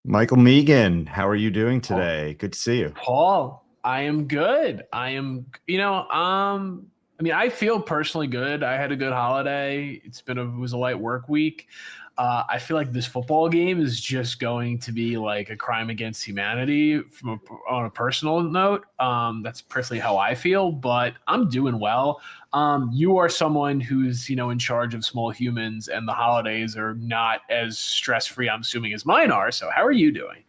Michael Meegan, how are you doing today? Good to see you. Paul, I am good. I feel personally good. I had a good holiday. It was a light work week. I feel like this football game is just going to be like a crime against humanity on a personal note. That's personally how I feel, but I'm doing well. You are someone who's, in charge of small humans, and the holidays are not as stress free, I'm assuming, as mine are. So, how are you doing?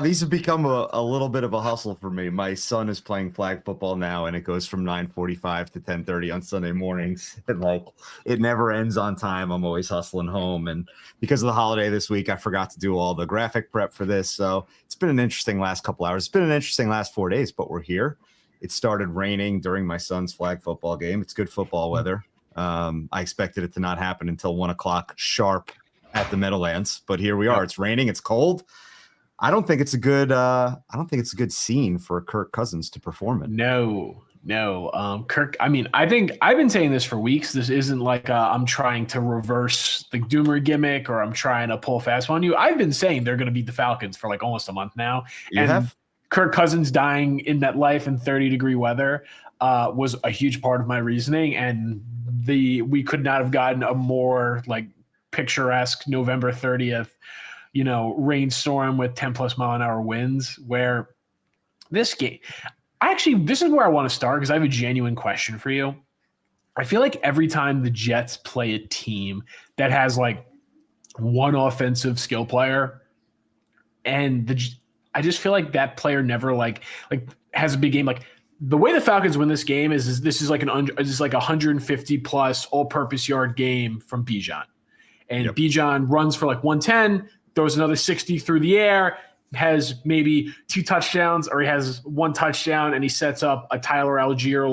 These have become a little bit of a hustle for me. My son is playing flag football now, and it goes from 9:45 to 10:30 on Sunday mornings. And like it never ends on time. I'm always hustling home. And because of the holiday this week, I forgot to do all the graphic prep for this. So it's been an interesting last couple hours. It's been an interesting last 4 days, but we're here. It started raining during my son's flag football game. It's good football weather. I expected it to not happen until 1 o'clock sharp at the Meadowlands, but here we are. It's raining, it's cold. I don't think it's a good. I don't think it's a good scene for Kirk Cousins to perform in. No. Kirk. I mean, I think I've been saying this for weeks. This isn't like I'm trying to reverse the Doomer gimmick or I'm trying to pull fast on you. I've been saying they're going to beat the Falcons for like almost a month now. You have? Kirk Cousins dying in that life in 30-degree weather was a huge part of my reasoning, and we could not have gotten a more like picturesque November 30th. Rainstorm with 10 plus mile an hour winds, where this game, this is where I want to start because I have a genuine question for you. I feel like every time the Jets play a team that has like one offensive skill player, I just feel like that player never like has a big game. Like the way the Falcons win this game is this is like a 150 plus all purpose yard game from Bijan. And Bijan runs for like 110, throws another 60 through the air, has maybe 2 touchdowns, or he has 1 touchdown, and he sets up a Tyler Algier,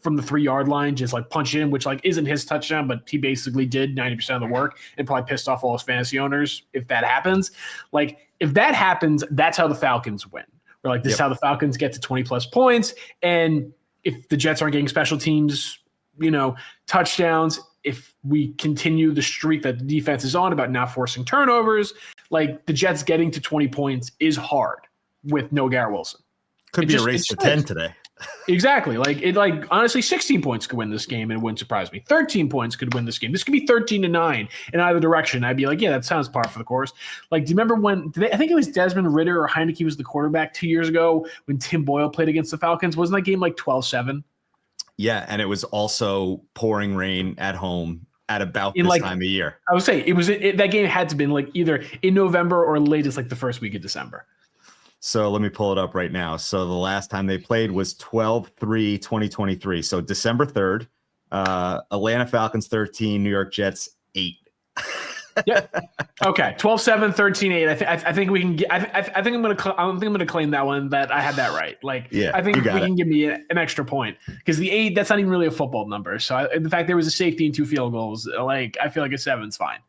from the 3-yard line, just like punch in, which like isn't his touchdown, but he basically did 90% of the work and probably pissed off all his fantasy owners if that happens. Like if that happens, that's how the Falcons win. Or like this is how the Falcons get to 20 plus points. And if the Jets aren't getting special teams, touchdowns, if we continue the streak that the defense is on about not forcing turnovers, like the Jets getting to 20 points is hard with no Garrett Wilson. Could be a race to 10 today. Exactly. Honestly, 16 points could win this game, and it wouldn't surprise me. 13 points could win this game. This could be 13-9 in either direction. I'd be like, yeah, that sounds par for the course. Like, do you remember I think it was Desmond Ridder or Heineke was the quarterback 2 years ago when Tim Boyle played against the Falcons? Wasn't that game like 12-7? Yeah, and it was also pouring rain at home at about this time of year. I would say that game had to have been like either in November or latest like the first week of December. So let me pull it up right now. So the last time they played was 12/3/2023. So December 3rd, Atlanta Falcons 13, New York Jets 8. Yeah. Okay. 12-7, 13-8. I think we can get. I think I'm gonna claim that one, that I had that right. I think we can give me an extra point because the 8, that's not even really a football number. So the fact there was a safety and 2 field goals, I feel like a 7's fine.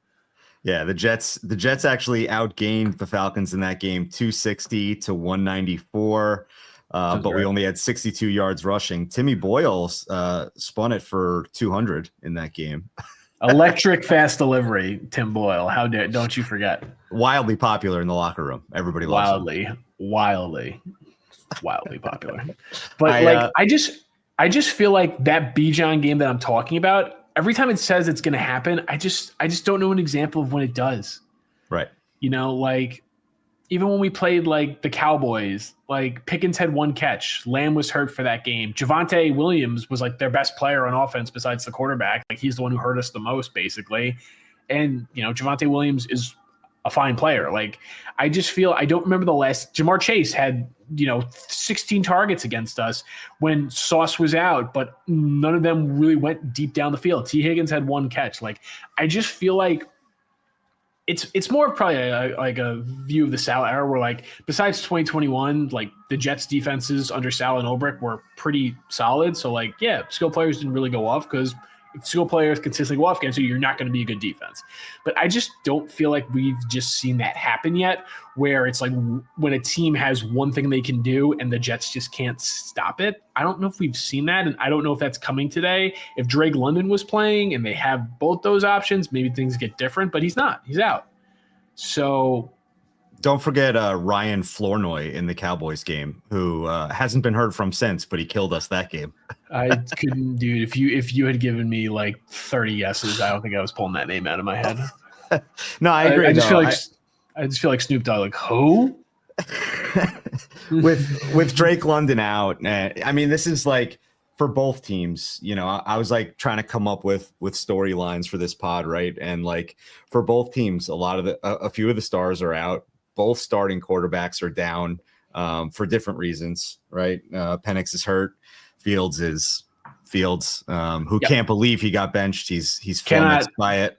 Yeah, the Jets actually outgained the Falcons in that game 260 to 194. But we only had 62 yards rushing. Timmy Boyle spun it for 200 in that game. Electric fast delivery, Tim Boyle. Don't you forget. Wildly popular in the locker room. Everybody loves him. Wildly popular. But I just feel like that Bijan game that I'm talking about, every time it says it's going to happen, I just don't know an example of when it does. Right. Even when we played like the Cowboys, like Pickens had 1 catch. Lamb was hurt for that game. Javonte Williams was like their best player on offense besides the quarterback. Like he's the one who hurt us the most, basically. And, Javonte Williams is a fine player. Like I just feel I don't remember the last. Jamar Chase had 16 targets against us when Sauce was out, but none of them really went deep down the field. T. Higgins had 1 catch. Like I just feel like it's more of probably a view of the Sal era where like besides 2021, like the Jets defenses under Sal and Ulbrich were pretty solid. So like, yeah, skill players didn't really go off because if skill players consistently go off against you, you're not going to be a good defense. But I just don't feel like we've just seen that happen yet, where it's like when a team has one thing they can do and the Jets just can't stop it. I don't know if we've seen that, and I don't know if that's coming today. If Drake London was playing and they have both those options, maybe things get different, but he's not. He's out. So Don't forget Ryan Flournoy in the Cowboys game, who hasn't been heard from since, but he killed us that game. I couldn't, dude. If you had given me like 30 guesses, I don't think I was pulling that name out of my head. No, I agree. I just feel like Snoop Dogg. Like who? with Drake London out, I mean, this is like for both teams. You know, I was like trying to come up with storylines for this pod, right? And like for both teams, a few of the stars are out. Both starting quarterbacks are down for different reasons, right? Penix is hurt. Fields is Fields, who can't believe he got benched. He's flummoxed by it.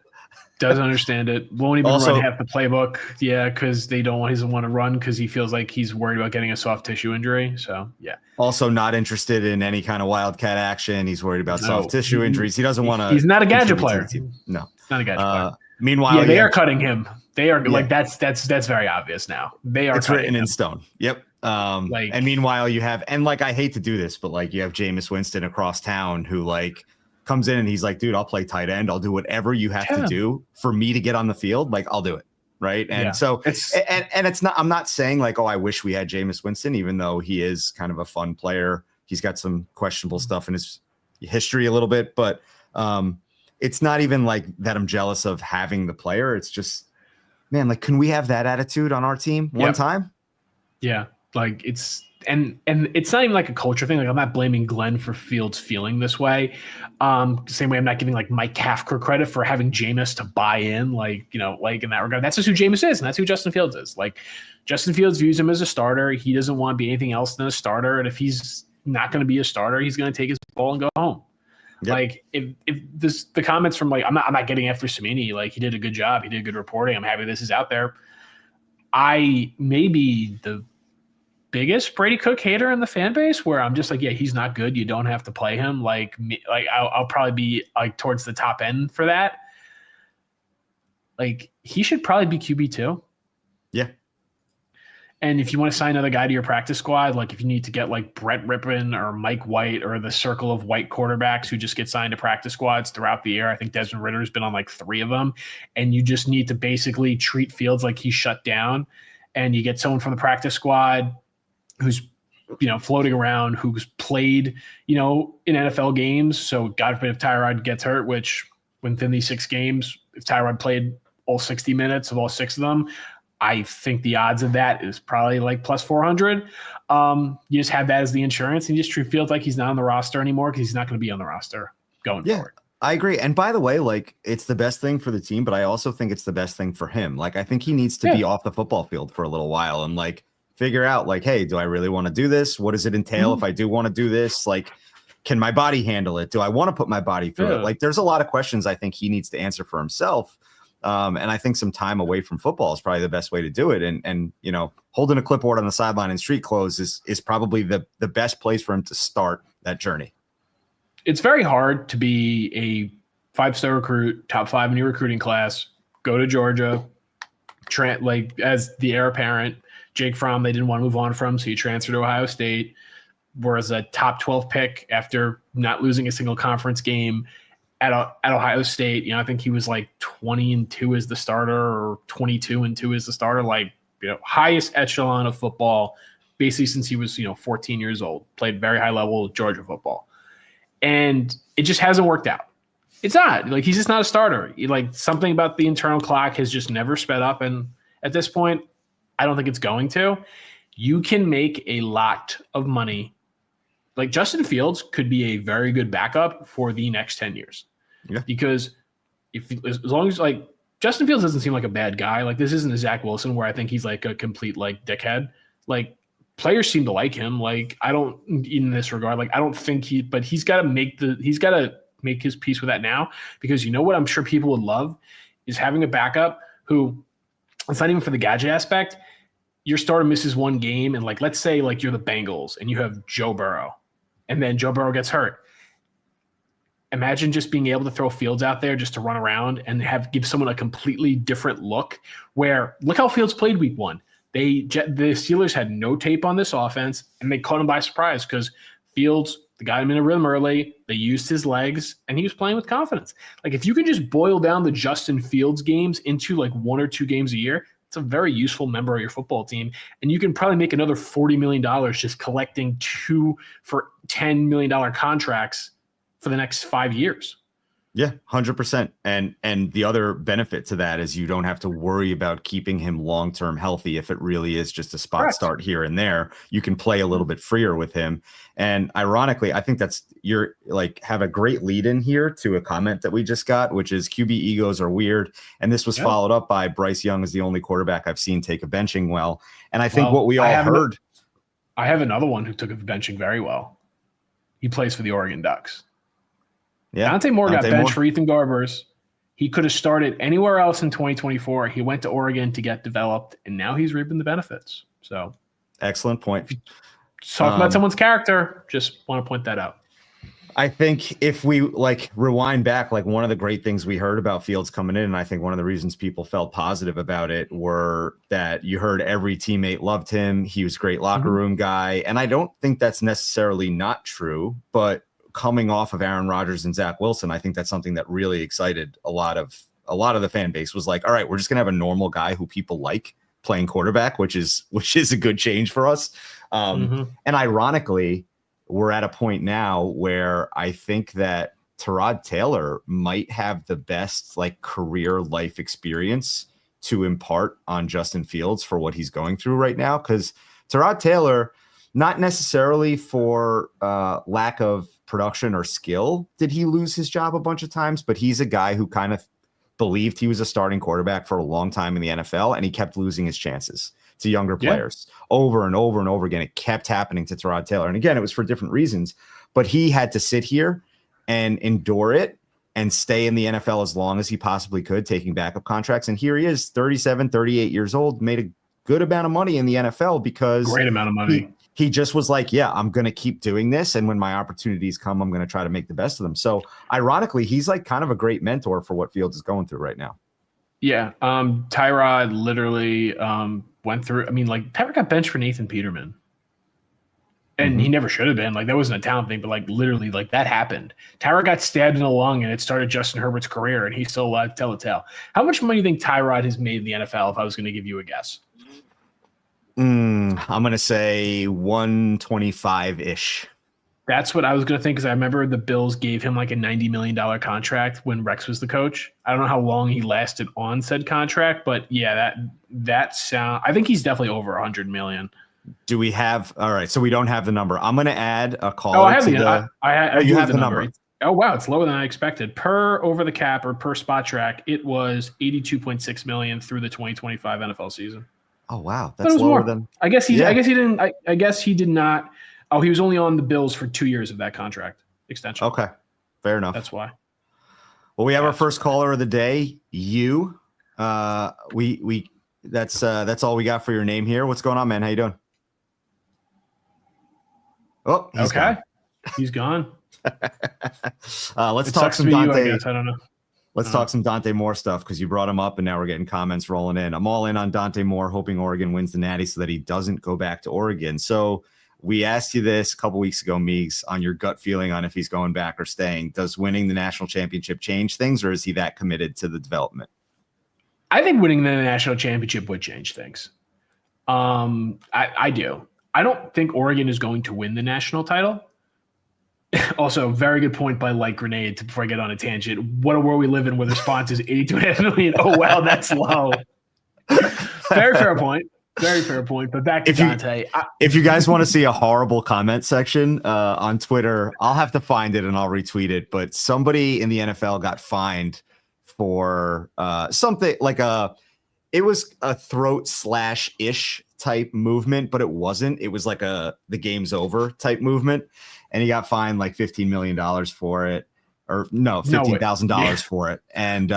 Doesn't understand it. Won't even run half the playbook. Yeah, because he doesn't want to run because he feels like he's worried about getting a soft tissue injury. So yeah. Also not interested in any kind of wildcat action. He's worried about soft tissue injuries. He doesn't want to. He's not a gadget player. No, not a gadget player. Meanwhile, they are cutting him. They are like that's very obvious now. They are. It's written in stone. Yep. And meanwhile, you have I hate to do this, but like you have Jameis Winston across town who like comes in and he's like, dude, I'll play tight end. I'll do whatever you have to do for me to get on the field. Like I'll do it. Right. And so it's not, I'm not saying like, oh, I wish we had Jameis Winston, even though he is kind of a fun player. He's got some questionable stuff in his history a little bit, but it's not even like that I'm jealous of having the player. It's just, man, like, can we have that attitude on our team one time? Yeah. Like it's, and it's not even like a culture thing. Like I'm not blaming Glenn for Fields feeling this way. Same way I'm not giving like Mike Kafka credit for having Jameis to buy in, like in that regard. That's just who Jameis is, and that's who Justin Fields is. Like Justin Fields views him as a starter. He doesn't want to be anything else than a starter. And if he's not going to be a starter, he's going to take his ball and go home. Yep. Like if the comments from like I'm not getting after Samini. Like he did a good job. He did good reporting. I'm happy this is out there. I may be the biggest Brady Cook hater in the fan base where I'm just like, yeah, he's not good. You don't have to play him. Like I'll probably be like towards the top end for that. Like he should probably be QB2. Yeah. And if you want to sign another guy to your practice squad, like if you need to get like Brett Rippon or Mike White or the circle of white quarterbacks who just get signed to practice squads throughout the year, I think Desmond Ritter's been on like 3 of them. And you just need to basically treat Fields like he's shut down. And you get someone from the practice squad who's, floating around, who's played, in NFL games. So God forbid if Tyrod gets hurt, which within these 6 games, if Tyrod played all 60 minutes of all 6 of them, I think the odds of that is probably like plus 400. You just have that as the insurance and you just treat Fields like he's not on the roster anymore because he's not going to be on the roster going forward. I agree. And by the way, like it's the best thing for the team, but I also think it's the best thing for him. Like I think he needs to be off the football field for a little while and like figure out like, hey, do I really want to do this? What does it entail if I do want to do this? Like, can my body handle it? Do I want to put my body through it? Like there's a lot of questions I think he needs to answer for himself. And I think some time away from football is probably the best way to do it. And holding a clipboard on the sideline in street clothes is probably the best place for him to start that journey. It's very hard to be a 5-star recruit, top 5 in your recruiting class, go to Georgia, as the heir apparent. Jake Fromm, they didn't want to move on from, so you transfer to Ohio State. Whereas a top 12 pick after not losing a single conference game at Ohio State, I think he was like 20-2 as the starter or 22-2 as the starter, highest echelon of football basically since he was 14 years old. Played very high level Georgia football, and it just hasn't worked out. It's not like he's just not a starter. Something about the internal clock has just never sped up, and at this point, I don't think it's going to. You can make a lot of money. Like Justin Fields could be a very good backup for the next 10 years. Yeah. Because as long as Justin Fields doesn't seem like a bad guy. Like this isn't a Zach Wilson where I think he's like a complete dickhead. Like players seem to like him. Like I don't in this regard. Like I don't think but he's got to make his peace with that now because what I'm sure people would love is having a backup who it's not even for the gadget aspect. Your starter misses one game and let's say you're the Bengals and you have Joe Burrow and then Joe Burrow gets hurt. Imagine just being able to throw Fields out there just to run around and give someone a completely different look where look how Fields played week 1. The Steelers had no tape on this offense and they caught him by surprise because Fields, they got him in a rhythm early. They used his legs and he was playing with confidence. Like if you can just boil down the Justin Fields games into 1 or 2 games a year, it's a very useful member of your football team. And you can probably make another $40 million just collecting 2 for $10 million contracts for the next 5 years. Yeah, 100%. And the other benefit to that is you don't have to worry about keeping him long-term healthy. If it really is just a spot start here and there, you can play a little bit freer with him. And ironically, I think you're like have a great lead in here to a comment that we just got, which is QB egos are weird. And this was followed up by Bryce Young is the only quarterback I've seen take a benching well. And I think what we all heard. I have another one who took a benching very well. He plays for the Oregon Ducks. Yeah, Dante Moore got benched for Ethan Garbers. He could have started anywhere else in 2024. He went to Oregon to get developed, and now he's reaping the benefits. So, excellent point. Talk about someone's character. Just want to point that out. I think if we rewind back, one of the great things we heard about Fields coming in, and I think one of the reasons people felt positive about it were that you heard every teammate loved him. He was a great locker room guy. And I don't think that's necessarily not true, but coming off of Aaron Rodgers and Zach Wilson, I think that's something that really excited a lot of the fan base. Was like, all right, we're just gonna have a normal guy who people like playing quarterback, which is a good change for us. And ironically, we're at a point now where I think that Tyrod Taylor might have the best career life experience to impart on Justin Fields for what he's going through right now. Because Tyrod Taylor, not necessarily for lack of production or skill did he lose his job a bunch of times, but he's a guy who kind of believed he was a starting quarterback for a long time in the NFL, and he kept losing his chances to younger players over and over and over again. It kept happening to Tyrod Taylor. And again, it was for different reasons, but he had to sit here and endure it and stay in the NFL as long as he possibly could, taking backup contracts. And here he is, 37, 38 years old, made a good amount of money in the NFL because great amount of money. He just was like, yeah, I'm going to keep doing this. And when my opportunities come, I'm going to try to make the best of them. So ironically, he's kind of a great mentor for what Fields is going through right now. Yeah. Tyrod literally went through, Tyrod got benched for Nathan Peterman. And he never should have been. That wasn't a talent thing, but literally that happened. Tyrod got stabbed in the lung and it started Justin Herbert's career, and he's still alive to tell the tale. How much money do you think Tyrod has made in the NFL if I was going to give you a guess? I'm going to say 125-ish. That's what I was going to think, because I remember the Bills gave him a $90 million contract when Rex was the coach. I don't know how long he lasted on said contract, but yeah, I think he's definitely over 100 million. Do we have, all right, so we don't have the number. I'm going to add a call. Oh, I have you have the number. Oh, wow. It's lower than I expected. Per over the cap or per spot track, it was $82.6 million through the 2025 NFL season. Oh, wow. That's lower than. I guess he didn't. I guess he did not. Oh, he was only on the Bills for 2 years of that contract extension. Okay. Fair enough. That's why. Well, we have our first caller of the day. You. That's all we got for your name here. What's going on, man? How you doing? Oh, he's gone. He's gone. Let's talk some Dante. I don't know. Let's talk some Dante Moore stuff, because you brought him up and now we're getting comments rolling in. I'm all in on Dante Moore, hoping Oregon wins the Natty so that he doesn't go back to Oregon. So we asked you this a couple weeks ago, Meegs, on your gut feeling on if he's going back or staying. Does winning the national championship change things, or is he that committed to the development? I think winning the national championship would change things. I do. I don't think Oregon is going to win the national title. Also, very good point by Light Grenade before I get on a tangent. What a world we live in where the response is 82.5 million. Oh, wow, that's low. Very fair point. Very fair point. But back to Dante. If you guys want to see a horrible comment section on Twitter, I'll have to find it and I'll retweet it. But somebody in the NFL got fined for something it was a throat slash-ish type movement, but it wasn't. It was the game's over type movement. And he got fined $15 million for it, or no, $15,000 for it. And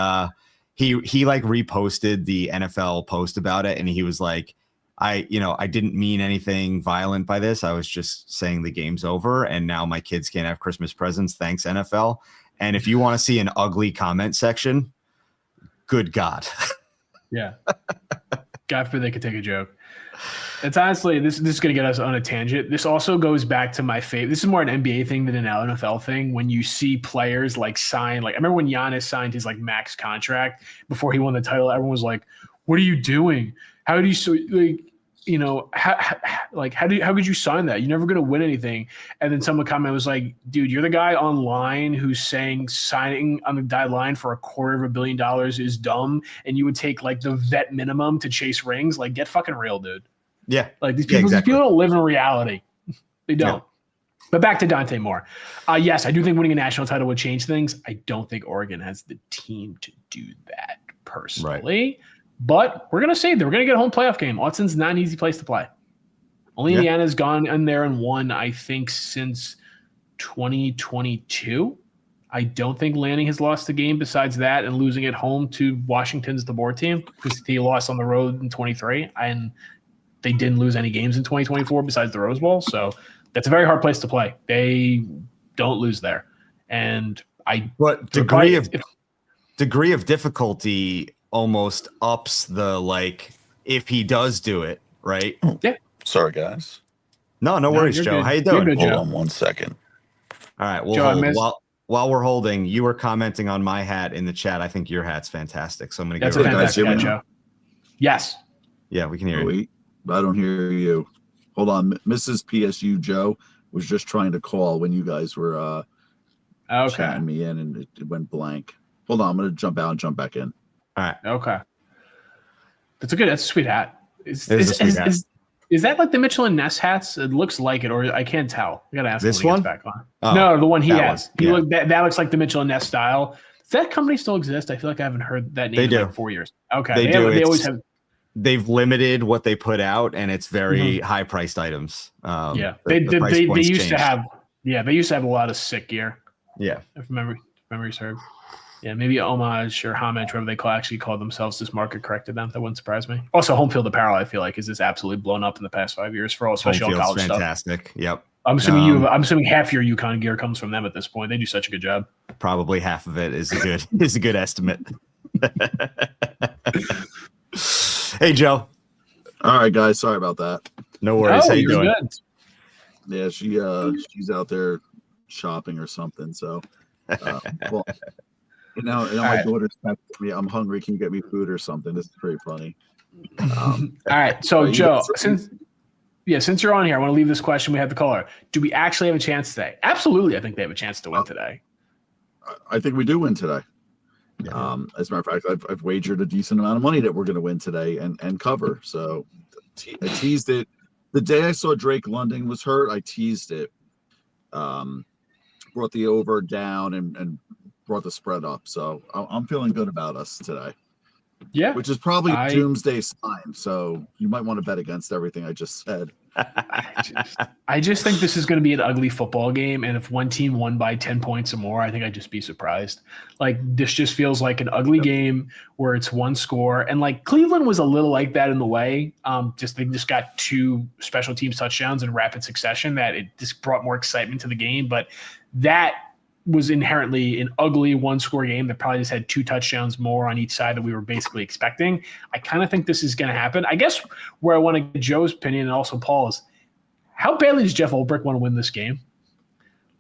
he reposted the NFL post about it. And he was like, I didn't mean anything violent by this. I was just saying the game's over. And now my kids can't have Christmas presents. Thanks, NFL. And if you want to see an ugly comment section, good God. Yeah. God forbid they could take a joke. It's honestly, this is going to get us on a tangent. This also goes back to my favorite. This is more an NBA thing than an NFL thing. When you see players sign, I remember when Giannis signed his max contract before he won the title, everyone was like, what are you doing? How do you so like, you know, how could you sign that? You're never going to win anything. And then someone comment was like, dude, you're the guy online who's saying signing on the dotted line for $250 million is dumb. And you would take like the vet minimum to chase rings. Like, get fucking real, dude. Yeah. Like these people don't live in reality. They don't. Yeah. But back to Dante Moore. Yes, I do think winning a national title would change things. I don't think Oregon has the team to do that personally. Right. But we're going to see that we're going to get a home playoff game. Autzen not an easy place to play. Only Indiana's gone in there and won, I think, since 2022. I don't think Lanning has lost a game besides that and losing at home to Washington's the board team because he lost on the road in 23. And they didn't lose any games in 2024 besides the Rose Bowl. So that's a very hard place to play. They don't lose there. And But degree of difficulty almost ups the, like, if he does do it, right? Yeah. Sorry, guys. No worries, Joe. Good. How you doing? Hold on 1 second. All right. Well, Joe, while we're holding, you were commenting on my hat in the chat. I think your hat's fantastic. So I'm going to That's go. a fantastic hat, Joe. Yes. Yeah, we can hear you. Wait, I don't hear you. Hold on. Mrs. PSU Joe was just trying to call when you guys were chatting me in, and it went blank. Hold on. I'm going to jump out and jump back in. All right. Okay. That's a sweet hat. Is that like the Mitchell and Ness hats? It looks like it, or I can't tell. I gotta ask this him when one. He gets back on. Oh, no, the one he has. One. That looks like the Mitchell and Ness style. Does that company still exist? I feel like I haven't heard that name in like 4 years. Okay. They do. They always have. They've limited what they put out, and it's very high priced items. They used to have. Yeah, they used to have a lot of sick gear. Yeah, if memory serves. Yeah, maybe homage or homage, whatever they actually call themselves, just market corrected them. That wouldn't surprise me. Also, home field apparel, I feel like, is just absolutely blown up in the past 5 years for all, especially all college fantastic. stuff. Yep. I'm assuming half your UConn gear comes from them at this point. They do such a good job. Probably half of it is a good estimate. Hey, Joe. All right, guys. Sorry about that. No worries. How you doing? Good. Yeah, she's out there shopping or something. So, well. Now my daughter's texting me, I'm hungry. Can you get me food or something? This is pretty funny. All right. So, Joe, since you're on here, I want to leave this question. We have the caller. Do we actually have a chance today? Absolutely. I think they have a chance to win today. I think we do win today. Yeah. As a matter of fact, I've wagered a decent amount of money that we're going to win today and cover. So I teased it. The day I saw Drake London was hurt, I teased it. Brought the over down and brought the spread up. So I'm feeling good about us today. Yeah. Which is probably doomsday sign. So you might want to bet against everything I just said. I just think this is going to be an ugly football game. And if one team won by 10 points or more, I think I'd just be surprised. Like, this just feels like an ugly game where it's one score. And like Cleveland was a little like that in the way. They just got 2 special teams touchdowns in rapid succession that it just brought more excitement to the game. But that was inherently an ugly one-score game that probably just had 2 touchdowns more on each side that we were basically expecting. I kind of think this is going to happen. I guess where I want to get Joe's opinion and also Paul's, how badly does Jeff Ulbrich want to win this game?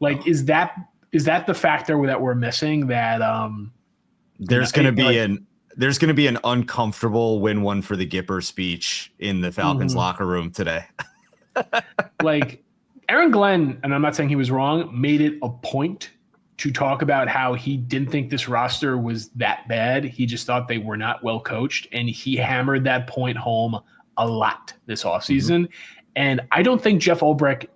Like, is that the factor that we're missing? That there's going to be an uncomfortable win one for the Gipper speech in the Falcons locker room today. Like, Aaron Glenn, and I'm not saying he was wrong, made it a point to talk about how he didn't think this roster was that bad. He just thought they were not well coached, and he hammered that point home a lot this offseason. And I don't think Jeff Ulbrich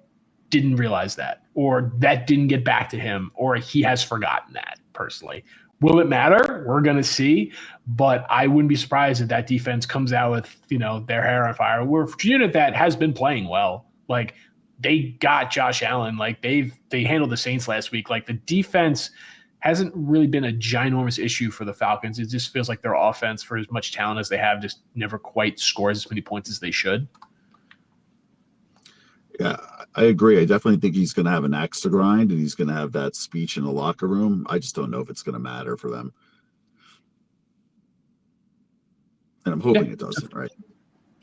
didn't realize that, or that didn't get back to him, or he has forgotten that personally. Will it matter? We're going to see, but I wouldn't be surprised if that defense comes out with, their hair on fire. We're a unit that has been playing well. Like, they got Josh Allen. Like, they handled the Saints last week. Like, the defense hasn't really been a ginormous issue for the Falcons. It just feels like their offense, for as much talent as they have, just never quite scores as many points as they should. Yeah, I agree. I definitely think he's going to have an axe to grind, and he's going to have that speech in the locker room. I just don't know if it's going to matter for them. And I'm hoping it doesn't, right?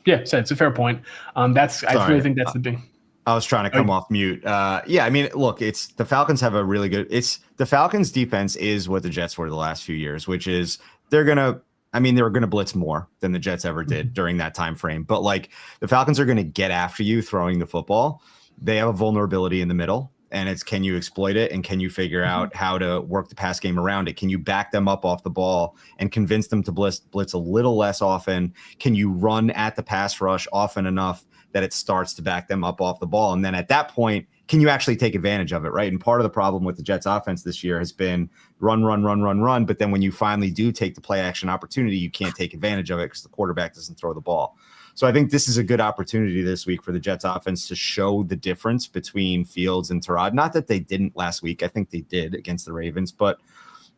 Yeah, so it's a fair point. I really think that's the big. I was trying to come off mute. I mean, look, it's the Falcons have a really good. It's the Falcons defense is what the Jets were the last few years, which is they're gonna I mean, they're going to blitz more than the Jets ever did during that time frame. But like the Falcons are going to get after you throwing the football. They have a vulnerability in the middle, and it's can you exploit it and can you figure out how to work the pass game around it? Can you back them up off the ball and convince them to blitz a little less often? Can you run at the pass rush often enough that it starts to back them up off the ball? And then at that point, can you actually take advantage of it, right? And part of the problem with the Jets offense this year has been run. But then when you finally do take the play action opportunity, you can't take advantage of it because the quarterback doesn't throw the ball. So I think this is a good opportunity this week for the Jets offense to show the difference between Fields and Tyrod. Not that they didn't last week. I think they did against the Ravens, but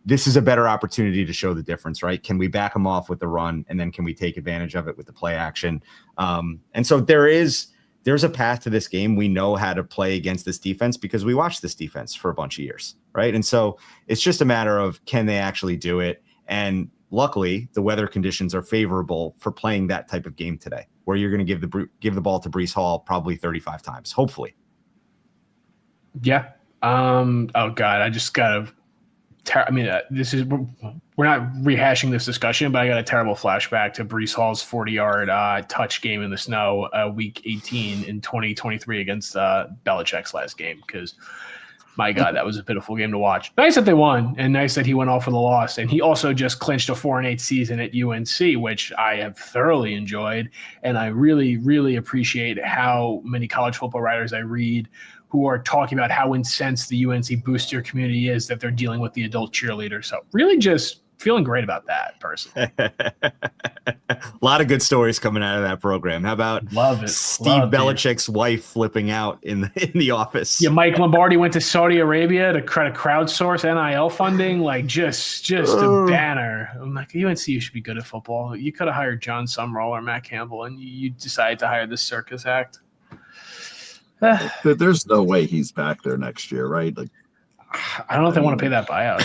this is a better opportunity to show the difference, right? Can we back them off with the run, and then can we take advantage of it with the play action? And so there's a path to this game. We know how to play against this defense because we watched this defense for a bunch of years, right? And so it's just a matter of can they actually do it? And luckily, the weather conditions are favorable for playing that type of game today, where you're going to give the ball to Breece Hall probably 35 times, hopefully. Yeah. Oh God, I just got we're not rehashing this discussion, but I got a terrible flashback to Breece Hall's 40-yard touch game in the snow, week 18 in 2023 against Belichick's last game. Because my God, that was a pitiful game to watch. Nice that they won, and nice that he went off with a loss. And he also just clinched a 4-8 season at UNC, which I have thoroughly enjoyed. And I really, really appreciate how many college football writers I read who are talking about how incensed the UNC booster community is that they're dealing with the adult cheerleader. So really just feeling great about that, personally. A lot of good stories coming out of that program. How about Steve Belichick's wife flipping out in the office? Yeah, Mike Lombardi went to Saudi Arabia to crowdsource NIL funding. Like just a banner. I'm like, UNC, you should be good at football. You could have hired John Sumrall or Matt Campbell, and you decided to hire this circus act. There's no way he's back there next year, right? Like, I don't know if they want to pay that buyout.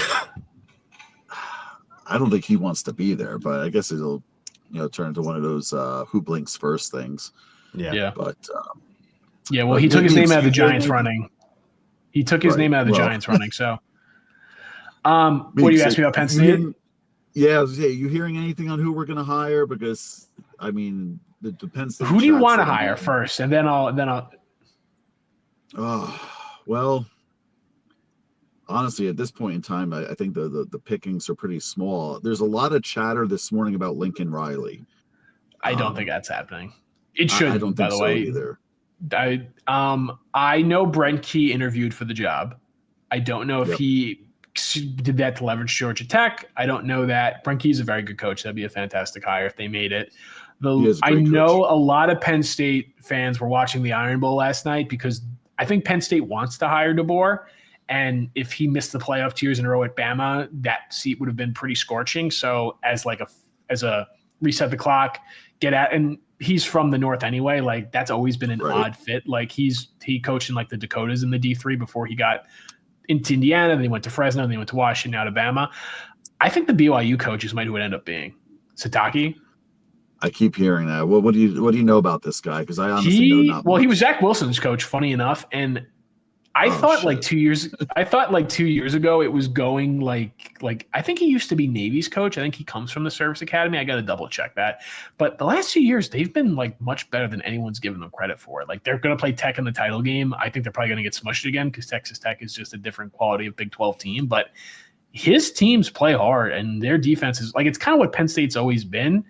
I don't think he wants to be there, but I guess it'll, turn into one of those who blinks first things. Yeah. But well, he took his name out of the Giants running. He took his name out of the Giants running. So, what do you ask me about Penn State? You hearing anything on who we're going to hire? Because I mean, it depends. Who do you want to hire first, and then I'll. Oh, well, honestly, at this point in time, I think the pickings are pretty small. There's a lot of chatter this morning about Lincoln Riley. I don't think that's happening. It should, I don't by think the way. Either. I know Brent Key interviewed for the job. I don't know if he did that to leverage Georgia Tech. I don't know that. Brent Key's a very good coach. That'd be a fantastic hire if they made it. I know a lot of Penn State fans were watching the Iron Bowl last night because I think Penn State wants to hire DeBoer, and if he missed the playoff 2 years in a row at Bama, that seat would have been pretty scorching. So as a reset the clock, get at, and he's from the North anyway. Like that's always been an odd fit. Like he coached in like the Dakotas in the D3 before he got into Indiana. Then he went to Fresno. Then he went to Washington, out of Bama. I think the BYU coaches might who would end up being Sataki. I keep hearing that. Well, what do you know about this guy? Because I honestly know not much. Well, he was Zach Wilson's coach, funny enough, and I thought like 2 years ago it was going like I think he used to be Navy's coach. I think he comes from the Service Academy. I got to double check that. But the last 2 years they've been like much better than anyone's given them credit for. Like they're going to play Tech in the title game. I think they're probably going to get smushed again because Texas Tech is just a different quality of Big 12 team. But his teams play hard, and their defense is like it's kind of what Penn State's always been.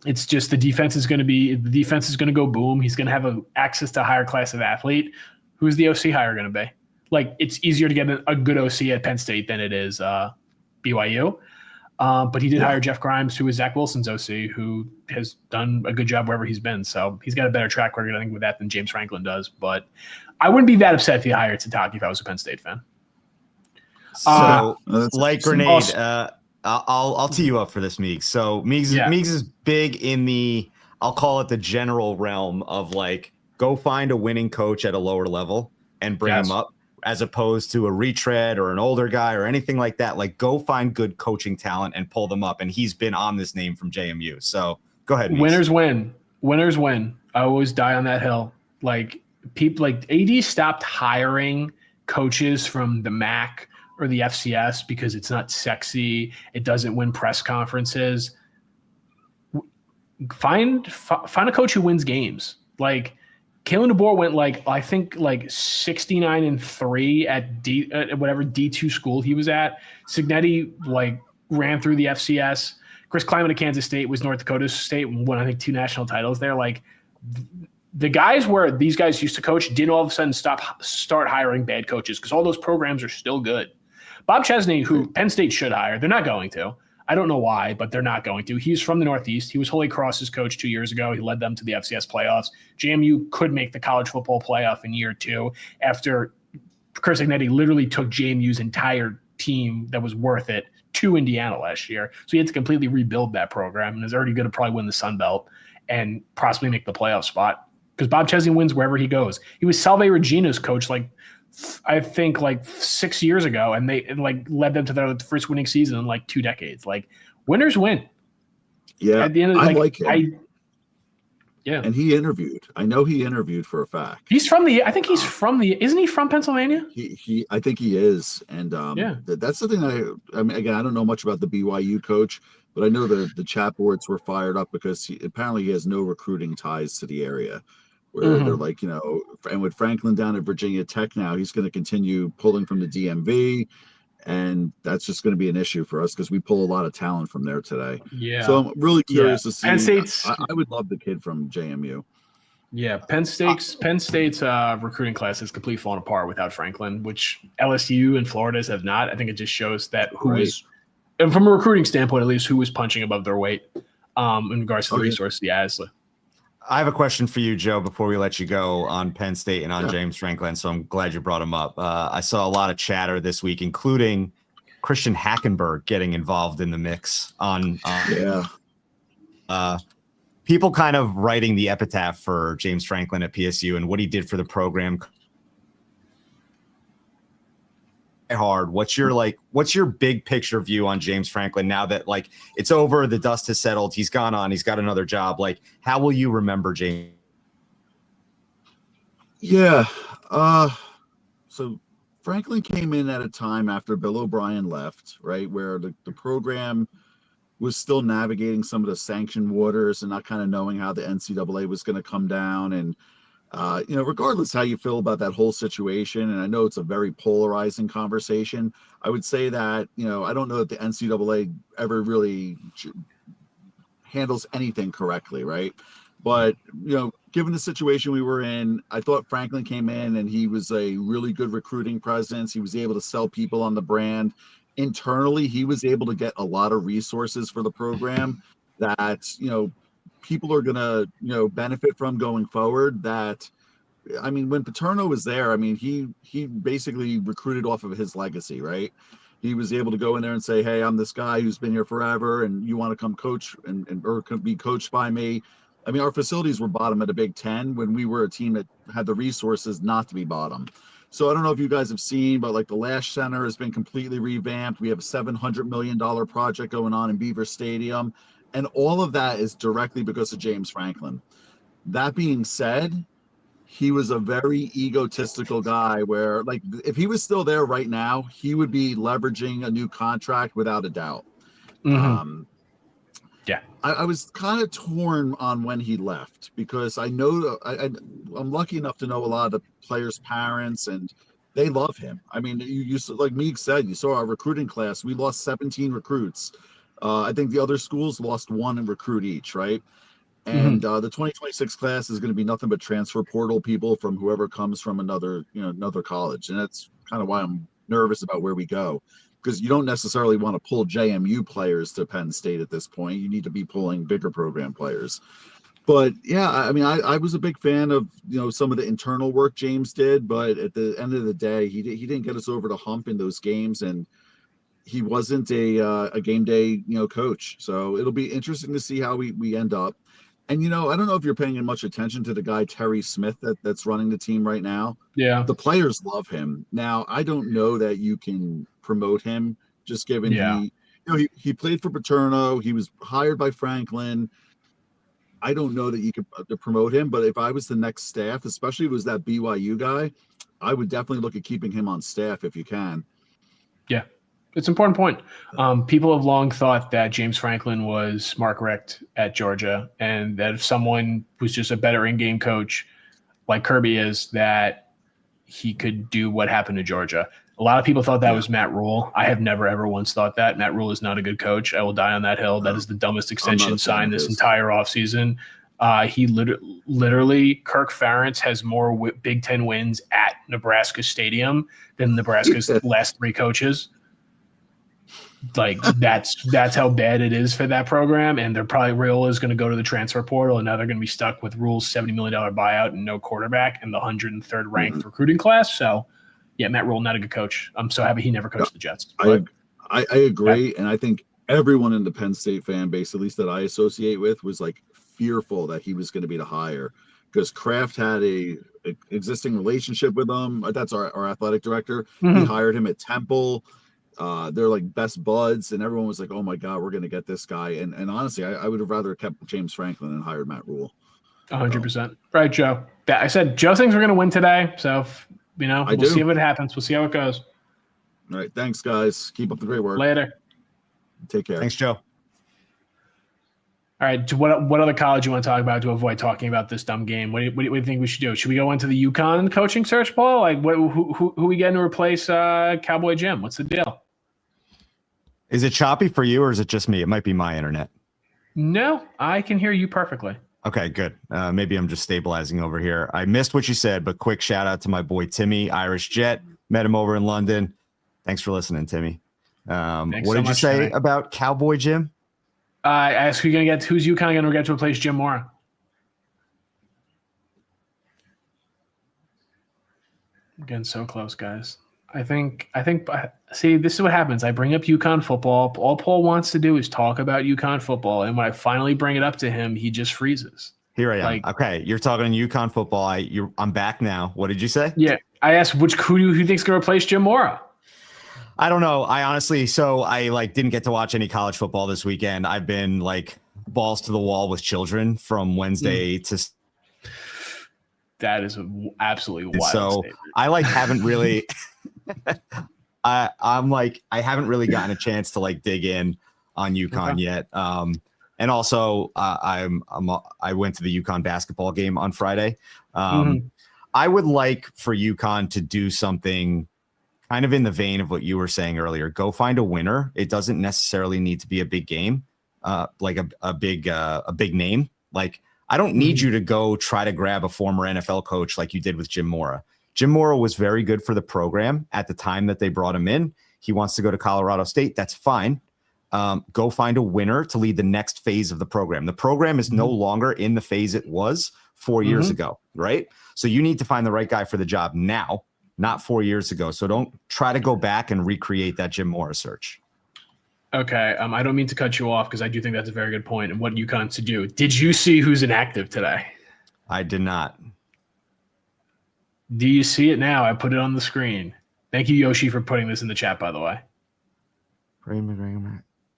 It's just the defense is going to go boom. He's going to have access to a higher class of athlete. Who's the OC hire going to be? Like it's easier to get a good OC at Penn State than it is BYU. But he did hire Jeff Grimes, who is Zach Wilson's OC, who has done a good job wherever he's been. So he's got a better track record, I think, with that than James Franklin does. But I wouldn't be that upset if he hired Sataki if I was a Penn State fan. So, like Grenade, I'll tee you up for this, Meegs. So Meegs is big in the, I'll call it the general realm of like, go find a winning coach at a lower level and bring him up, as opposed to a retread or an older guy or anything like that. Like, go find good coaching talent and pull them up. And he's been on this name from JMU. So go ahead, Meegs. Winners win. I always die on that hill. Like people like AD stopped hiring coaches from the MAC or the FCS because it's not sexy. It doesn't win press conferences. Find a coach who wins games. Like Kalen DeBoer went I think 69-3 at whatever D2 school he was at. Signetti ran through the FCS. Chris Kleiman at Kansas State was North Dakota State, won I think 2 national titles there. The guys where these guys used to coach didn't all of a sudden start hiring bad coaches because all those programs are still good. Bob Chesney, who Penn State should hire, they're not going to. I don't know why, but they're not going to. He's from the Northeast. He was Holy Cross's coach 2 years ago. He led them to the FCS playoffs. JMU could make the college football playoff in year 2 after Chris Signetti literally took JMU's entire team that was worth it to Indiana last year. So he had to completely rebuild that program and is already going to probably win the Sun Belt and possibly make the playoff spot because Bob Chesney wins wherever he goes. He was Salve Regina's coach I think 6 years ago, and they led them to their first winning season in 2 decades. Winners win. Yeah, at the end of I like him. Yeah, and he interviewed. I know he interviewed for a fact. He's from the. I think he's from the. Isn't he from Pennsylvania? He I think he is, and that's the thing. I mean, again, I don't know much about the BYU coach, but I know the chat boards were fired up because apparently he has no recruiting ties to the area. Where they're and with Franklin down at Virginia Tech now, he's going to continue pulling from the DMV, and that's just going to be an issue for us because we pull a lot of talent from there today. Yeah. So I'm really curious to see. Penn State's, I would love the kid from JMU. Yeah, Penn State's recruiting class is completely fallen apart without Franklin, which LSU and Florida's have not. I think it just shows that and from a recruiting standpoint, at least, who was punching above their weight in regards to the resources he has. I have a question for you, Joe, before we let you go on Penn State and on James Franklin. So I'm glad you brought him up. I saw a lot of chatter this week, including Christian Hackenberg getting involved in the mix people kind of writing the epitaph for James Franklin at PSU and what he did for the program. Hard. What's your big picture view on James Franklin now that it's over, the dust has settled, he's gone on, he's got another job? How will you remember James? Yeah. So Franklin came in at a time after Bill O'Brien left, right, where the program was still navigating some of the sanctioned waters and not kind of knowing how the NCAA was going to come down. And regardless how you feel about that whole situation, and I know it's a very polarizing conversation, I would say that, I don't know that the NCAA ever really handles anything correctly, right? But, given the situation we were in, I thought Franklin came in and he was a really good recruiting presence. He was able to sell people on the brand. Internally, he was able to get a lot of resources for the program that, people are going to, benefit from going forward. That, when Paterno was there, he basically recruited off of his legacy, right? He was able to go in there and say, hey, I'm this guy who's been here forever, and you want to come coach or be coached by me. Our facilities were bottom of the Big Ten when we were a team that had the resources not to be bottom. So I don't know if you guys have seen, but the Lash Center has been completely revamped. We have a $700 million project going on in Beaver Stadium. And all of that is directly because of James Franklin. That being said, he was a very egotistical guy where, if he was still there right now, he would be leveraging a new contract without a doubt. Mm-hmm. I was kind of torn on when he left because I know I'm lucky enough to know a lot of the players' parents, and they love him. You like Meegs said, you saw our recruiting class. We lost 17 recruits. I think the other schools lost 1 recruit each, right? And the 2026 class is going to be nothing but transfer portal people from whoever comes from another college. And that's kind of why I'm nervous about where we go, because you don't necessarily want to pull JMU players to Penn State at this point. You need to be pulling bigger program players. But yeah, I was a big fan of, some of the internal work James did, but at the end of the day, he didn't get us over the hump in those games, and he wasn't a game day, coach. So it'll be interesting to see how we end up. And, I don't know if you're paying much attention to the guy, Terry Smith, that's running the team right now. Yeah. The players love him. Now, I don't know that you can promote him just given he played for Paterno. He was hired by Franklin. I don't know that you could promote him, but if I was the next staff, especially if it was that BYU guy, I would definitely look at keeping him on staff if you can. Yeah, it's an important point. People have long thought that James Franklin was Mark Richt at Georgia, and that if someone was just a better in-game coach like Kirby is, that he could do what happened to Georgia. A lot of people thought that was Matt Rule. I have never, ever once thought that. Matt Rule is not a good coach. I will die on that hill. That is the dumbest extension signed this entire offseason. He literally, Kirk Ferentz has more Big Ten wins at Nebraska Stadium than Nebraska's last 3 coaches. Like that's how bad it is for that program. And they're probably Rule is going to go to the transfer portal, and now they're going to be stuck with Rule's $70 million buyout and no quarterback and the 103rd ranked recruiting class. So, yeah, Matt Rule, not a good coach. I'm so happy he never coached the Jets. I agree, and I think everyone in the Penn State fan base, at least that I associate with, was like fearful that he was going to be the hire because Kraft had a existing relationship with him. That's our athletic director. He hired him at Temple. They're like best buds, and everyone was like, "Oh my God, we're going to get this guy." And honestly, I would have rather kept James Franklin and hired Matt Rule. 100%. Right, Joe. I said Joe thinks we're going to win today, so we'll see what happens. We'll see how it goes. All right, thanks, guys. Keep up the great work. Later. Take care. Thanks, Joe. All right. What other college you want to talk about to avoid talking about this dumb game? What do you think we should do? Should we go into the UConn coaching search, Paul? Like, who we getting to replace Cowboy Jim? What's the deal? Is it choppy for you, or is it just me? It might be my internet. No, I can hear you perfectly. Okay, good. Maybe I'm just stabilizing over here. I missed what you said, but quick shout out to my boy Timmy, Irish Jet. Met him over in London. Thanks for listening, Timmy. What did you say about Cowboy Jim? I asked who's UConn going to get to replace Jim Mora? I'm getting so close, guys. I think. See, this is what happens. I bring up UConn football. All Paul wants to do is talk about UConn football, and when I finally bring it up to him, he just freezes. Here I am. Okay, you're talking UConn football. I'm back now. What did you say? Yeah, I asked who thinks going to replace Jim Mora. I don't know. I honestly, I didn't get to watch any college football this weekend. I've been like balls to the wall with children from Wednesday to. That is absolutely wild. So statement. I haven't really. I haven't really gotten a chance to dig in on UConn yet. And also I went to the UConn basketball game on Friday. I would like for UConn to do something kind of in the vein of what you were saying earlier. Go find a winner. It doesn't necessarily need to be a big game, like a big name. Like, I don't need you to go try to grab a former NFL coach like you did with Jim Mora. Jim Mora was very good for the program at the time that they brought him in. He wants to go to Colorado State. That's fine. Go find a winner to lead the next phase of the program. The program is no longer in the phase it was 4 years ago, right? So you need to find the right guy for the job now, not 4 years ago. So don't try to go back and recreate that Jim Mora search. Okay. I don't mean to cut you off because I do think that's a very good point and what UConn's to do. Did you see who's inactive today? I did not. Do you see it now? I put it on the screen. Thank you, Yoshi, for putting this in the chat, by the way.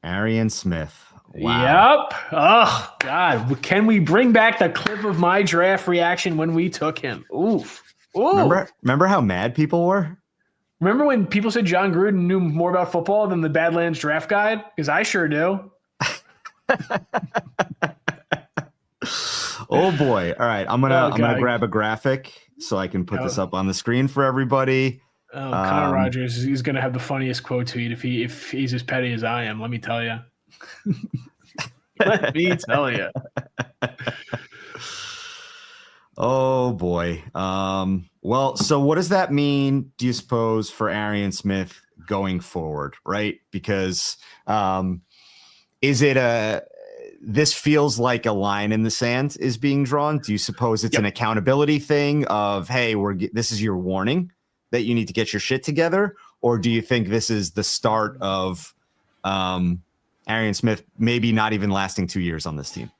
Arian Smith. Wow. Yep. Oh, God. Can we bring back the clip of my draft reaction when we took him? Oof. Ooh. Remember how mad people were? Remember when people said John Gruden knew more about football than the Badlands draft guide? Because I sure do. Oh boy! All right, I'm gonna grab a graphic so I can put this up on the screen for everybody. Oh, Connor Rogers, he's gonna have the funniest quote tweet if he's as petty as I am. Let me tell you. Let me tell you. Oh boy. Well, so what does that mean, do you suppose, for Arian Smith going forward, right? Because is it this feels like a line in the sand is being drawn? Do you suppose it's an accountability thing of, hey, this is your warning that you need to get your shit together? Or do you think this is the start of Arian Smith maybe not even lasting 2 years on this team?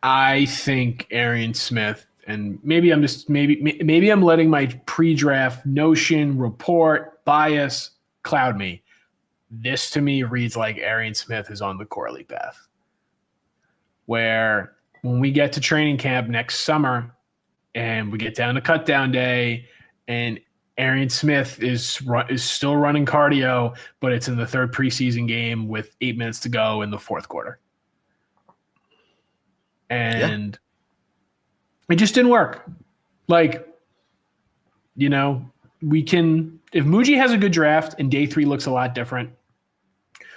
I think Arian Smith, and maybe I'm letting my pre-draft notion, report, bias cloud me. This to me reads like Arian Smith is on the Corley path, where when we get to training camp next summer and we get down to cut down day and Arian Smith is still running cardio, but it's in the third preseason game with 8 minutes to go in the fourth quarter. And it just didn't work. Like, you know, if Muji has a good draft and day 3 looks a lot different,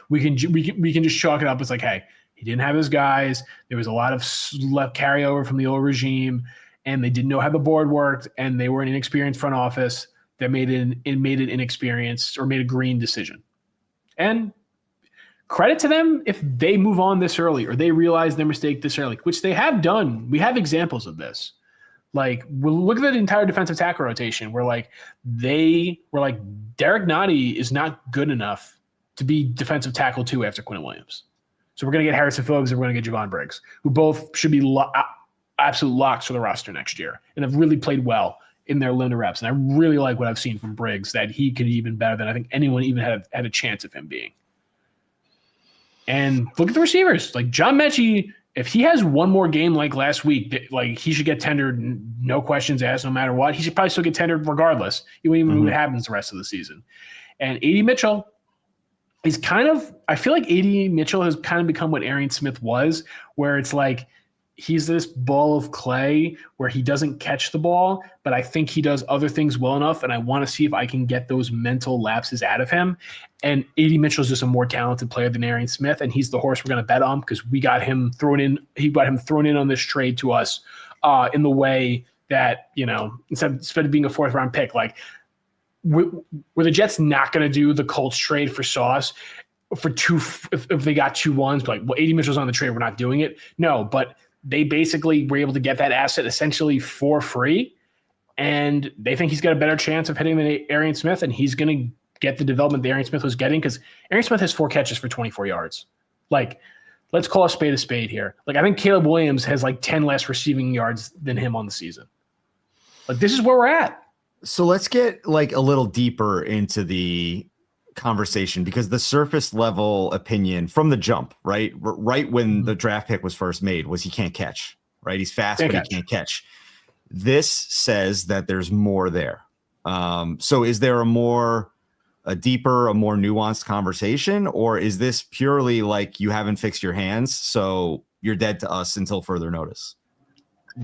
we can just chalk it up as like, hey, he didn't have his guys. There was a lot of left carryover from the old regime, and they didn't know how the board worked, and they were an inexperienced front office that made an inexperienced or made a green decision. And credit to them if they move on this early or they realize their mistake this early, which they have done. We have examples of this. Like, we'll look at the entire defensive tackle rotation where, like, they were like, Derek Nottie is not good enough to be defensive tackle 2 after Quinn Williams. So we're going to get Harrison Phillips and we're going to get Javon Briggs, who both should be absolute locks for the roster next year and have really played well in their limited reps. And I really like what I've seen from Briggs, that he could be even better than I think anyone even had a chance of him being. And look at the receivers. Like, John Mechie, if he has one more game like last week, like, he should get tendered, no questions asked, no matter what. He should probably still get tendered regardless, even what happens the rest of the season. And A.D. Mitchell is I feel like A.D. Mitchell has kind of become what Arian Smith was, where it's like, he's this ball of clay where he doesn't catch the ball, but I think he does other things well enough, and I want to see if I can get those mental lapses out of him. And A.D. Mitchell is just a more talented player than Arian Smith, and he's the horse we're going to bet on because we got him thrown in. He got him thrown in on this trade to us in the way that, you know, instead of being a 4th-round pick, like, were the Jets not going to do the Colts trade for Sauce for if they got 2 ones? Like, well, A.D. Mitchell's on the trade, we're not doing it. No, but they basically were able to get that asset essentially for free, and they think he's got a better chance of hitting than Arian Smith, and he's going to get the development that Arian Smith was getting because Arian Smith has 4 catches for 24 yards. Like, let's call a spade here. Like, I think Caleb Williams has like 10 less receiving yards than him on the season. Like, this is where we're at. So let's get like a little deeper into the conversation, because the surface level opinion from the jump, right when the draft pick was first made, was he can't catch, right? He's fast, but he can't catch. This says that there's more there. So is there a deeper, a more nuanced conversation, or is this purely like you haven't fixed your hands, so you're dead to us until further notice?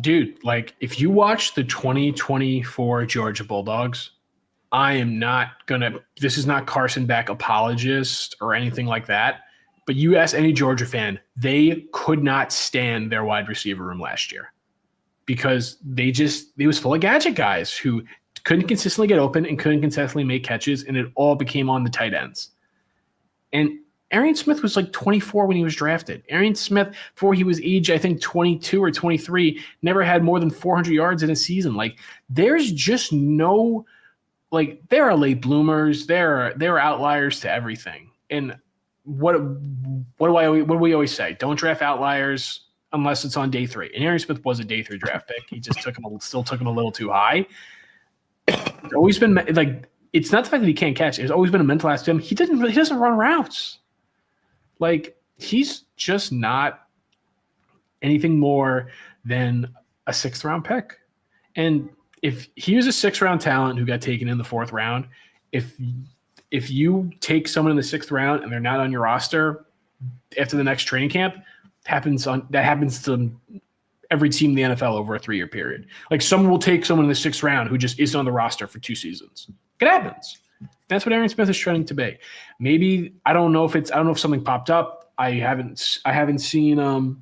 Dude, like, if you watch the 2024 Georgia Bulldogs, I am not this is not Carson Beck apologist or anything like that, but you ask any Georgia fan, they could not stand their wide receiver room last year because it was full of gadget guys who couldn't consistently get open and couldn't consistently make catches, and it all became on the tight ends. And Arian Smith was like 24 when he was drafted. Arian Smith, before he was age, I think 22 or 23, never had more than 400 yards in a season. Like, there's just no, like, there are late bloomers. There are outliers to everything. And what do we always say? Don't draft outliers unless it's on day 3. And Arian Smith was a day 3 draft pick. He just still took him a little too high. It's always been like, it's not the fact that he can't catch. It's always been a mental aspect to him. He doesn't run routes. Like, he's just not anything more than a 6th-round pick. And if he was a 6th-round talent who got taken in the 4th round, if you take someone in the 6th round and they're not on your roster after the next training camp, that happens to every team in the NFL over a 3-year period. Like, someone will take someone in the 6th round who just isn't on the roster for 2 seasons. It happens. That's what Arian Smith is trending to be. Maybe I don't know if something popped up. I haven't seen in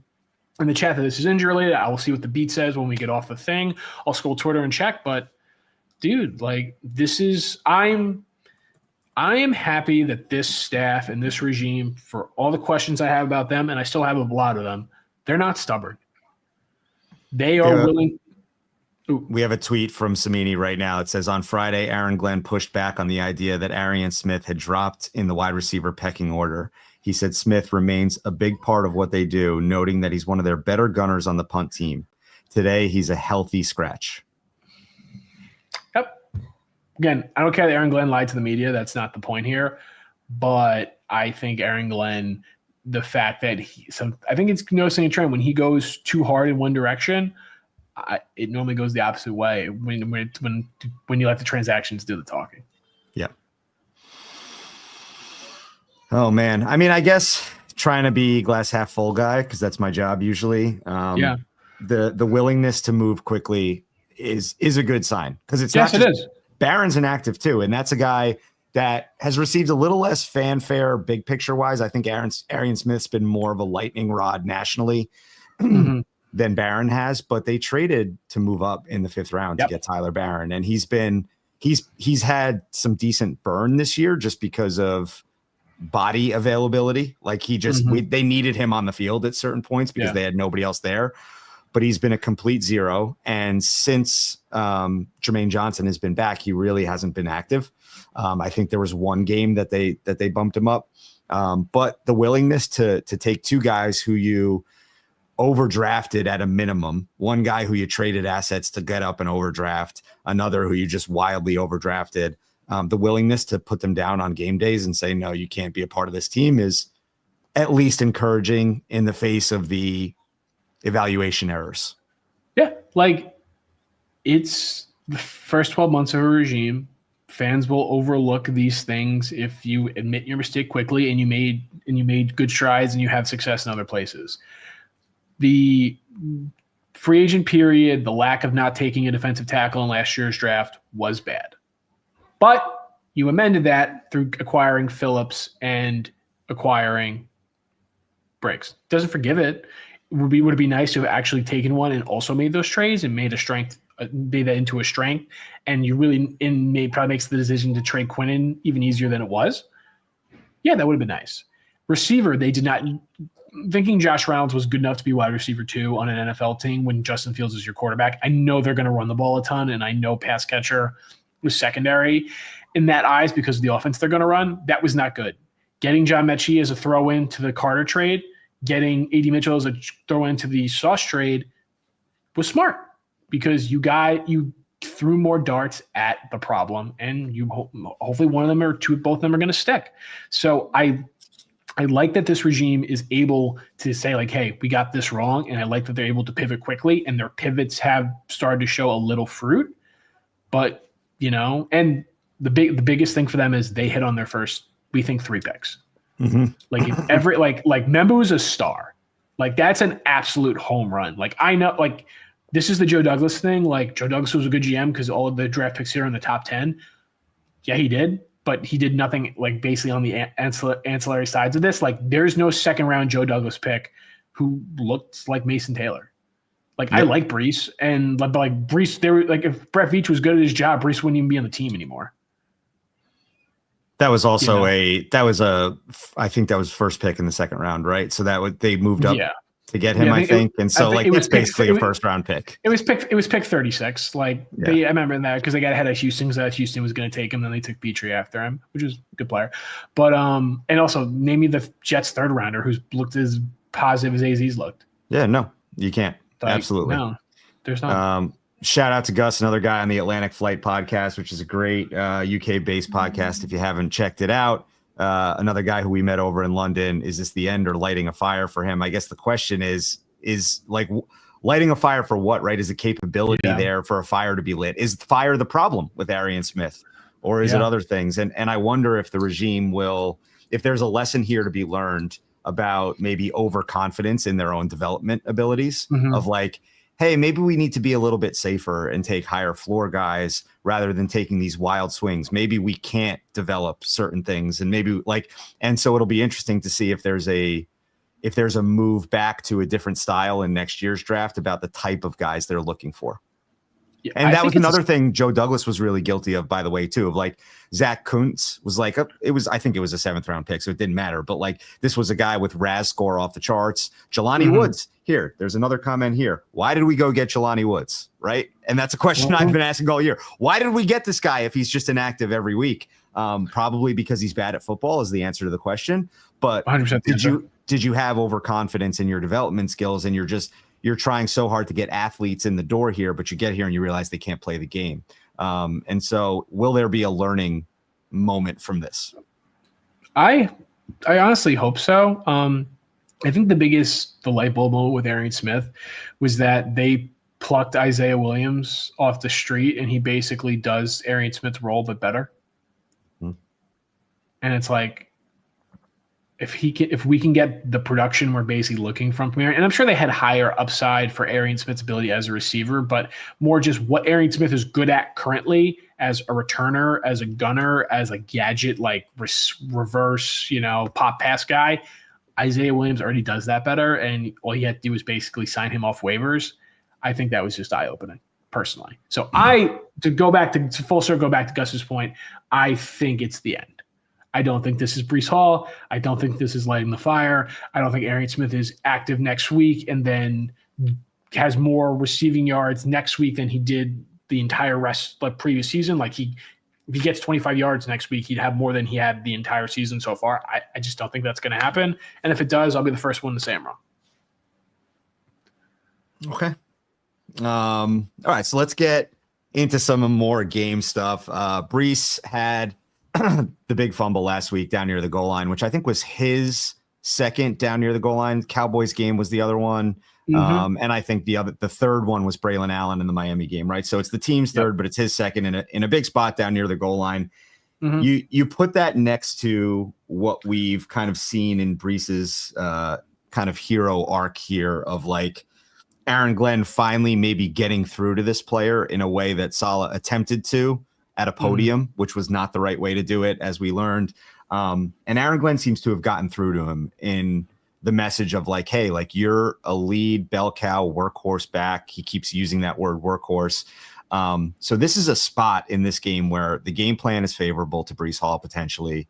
the chat that this is injury related. I will see what the beat says when we get off the thing. I'll scroll Twitter and check. But dude, like, I am happy that this staff and this regime, for all the questions I have about them, and I still have a lot of them, they're not stubborn. They are willing. We have a tweet from Samini right now. It says, on Friday, Aaron Glenn pushed back on the idea that Arian Smith had dropped in the wide receiver pecking order. He said Smith remains a big part of what they do, noting that he's one of their better gunners on the punt team. Today, he's a healthy scratch. Yep. Again, I don't care that Aaron Glenn lied to the media. That's not the point here. But I think Aaron Glenn, the fact that I think it's noticing a trend when he goes too hard in one direction, it normally goes the opposite way when you let the transactions do the talking. Yeah. Oh man. I mean, I guess trying to be glass half full guy, because that's my job usually. The willingness to move quickly is a good sign, because it's yes, not just, it is. Barron's inactive too, and that's a guy that has received a little less fanfare big picture wise. I think Arian Smith's been more of a lightning rod nationally than Barron has, but they traded to move up in the 5th round to get Tyler Barron, and he's had some decent burn this year just because of body availability. Like he just they needed him on the field at certain points because they had nobody else there. But he's been a complete zero. And since Jermaine Johnson has been back, he really hasn't been active. I think there was one game that they bumped him up. But the willingness to take 2 guys who you overdrafted at a minimum, one guy who you traded assets to get up and overdraft, another who you just wildly overdrafted, the willingness to put them down on game days and say, no, you can't be a part of this team is at least encouraging in the face of the evaluation errors. Yeah, like it's the first 12 months of a regime. Fans will overlook these things if you admit your mistake quickly and you made good strides and you have success in other places. The free agent period, the lack of not taking a defensive tackle in last year's draft was bad. But you amended that through acquiring Phillips and acquiring Briggs. Doesn't forgive it. Would it be nice to have actually taken one and also made those trades and made that into a strength? And you really probably makes the decision to trade Quinnen even easier than it was. Yeah, that would have been nice. Receiver, they did not. Thinking Josh Reynolds was good enough to be wide receiver 2 on an NFL team when Justin Fields is your quarterback. I know they're going to run the ball a ton, and I know pass catcher was secondary in that eyes because of the offense they're going to run. That was not good. Getting John Mechie as a throw-in to the Carter trade, getting A.D. Mitchell as a throw-in to the Sauce trade was smart because you threw more darts at the problem, and you hopefully one of them or both of them are going to stick. So I like that this regime is able to say like, hey, we got this wrong. And I like that they're able to pivot quickly, and their pivots have started to show a little fruit. But, and the biggest thing for them is they hit on their first, we think, 3 picks. Like if like Membu is a star. Like that's an absolute home run. Like I know, like this is the Joe Douglas thing. Like Joe Douglas was a good GM because all of the draft picks here in the top 10. Yeah, he did. But he did nothing like basically on the ancillary sides of this. Like there's no 2nd round Joe Douglas pick who looked like Mason Taylor. Like I like Brees, but like Brees, they were like if Brett Veach was good at his job, Brees wouldn't even be on the team anymore. That was also I think that was first pick in the 2nd round, right? So they moved up to get him, I think. And so like it's basically a 1st round pick. It was pick 36. Like I remember that because they got ahead of Houston because Houston was going to take him. Then they took Petrie after him, which was a good player. But and also name me the Jets 3rd rounder who's looked as positive as AZ's looked. Yeah, no, you can't. Like, absolutely. No, there's not. Shout out to Gus, another guy on the Atlantic Flight podcast, which is a great UK-based podcast. If you haven't checked it out, another guy who we met over in London. Is this the end or lighting a fire for him? I guess the question is like lighting a fire for what, right? Is the capability there for a fire to be lit? Is fire the problem with Arian Smith, or is it other things? And I wonder if the regime if there's a lesson here to be learned about maybe overconfidence in their own development abilities of like, hey, maybe we need to be a little bit safer and take higher floor guys rather than taking these wild swings. Maybe we can't develop certain things, and and so it'll be interesting to see if there's a move back to a different style in next year's draft about the type of guys they're looking for. Yeah, and that was another thing Joe Douglas was really guilty of, by the way, too, of like Zach Kuntz was like, I think it was a 7th round pick, so it didn't matter. But like, this was a guy with RAS score off the charts. Jelani Woods here. There's another comment here. Why did we go get Jelani Woods? Right. And that's a question I've been asking all year. Why did we get this guy if he's just inactive every week? Probably because he's bad at football is the answer to the question. But 100% did you have overconfidence in your development skills, and you're trying so hard to get athletes in the door here, but you get here and you realize they can't play the game. And so will there be a learning moment from this? I honestly hope so. I think the light bulb moment with Arian Smith was that they plucked Isaiah Williams off the street and he basically does Arian Smith's role, but better. Hmm. And it's like, if we can get the production we're basically looking from Arian, and I'm sure they had higher upside for Arian Smith's ability as a receiver, but more just what Arian Smith is good at currently as a returner, as a gunner, as a gadget, like reverse, pop pass guy. Isaiah Williams already does that better, and all he had to do was basically sign him off waivers. I think that was just eye-opening, personally. So to full circle, go back to Gus's point, I think it's the end. I don't think this is Breece Hall. I don't think this is lighting the fire. I don't think Arian Smith is active next week and then has more receiving yards next week than he did the entire previous season. Like if he gets 25 yards next week, he'd have more than he had the entire season so far. I just don't think that's going to happen. And if it does, I'll be the first one to say I'm wrong. Okay. All right. So let's get into some more game stuff. Breece had the big fumble last week down near the goal line, which I think was his second down near the goal line. Cowboys game was the other one. Mm-hmm. And I think the third one was Braylon Allen in the Miami game, right? So it's the team's third, but it's his second in a big spot down near the goal line. Mm-hmm. You put that next to what we've kind of seen in Breece's kind of hero arc here of like Aaron Glenn finally maybe getting through to this player in a way that Saleh attempted to at a podium, which was not the right way to do it, as we learned. And Aaron Glenn seems to have gotten through to him in the message of like, hey, like you're a lead bell cow workhorse back. He keeps using that word workhorse. So this is a spot in this game where the game plan is favorable to Breece Hall potentially.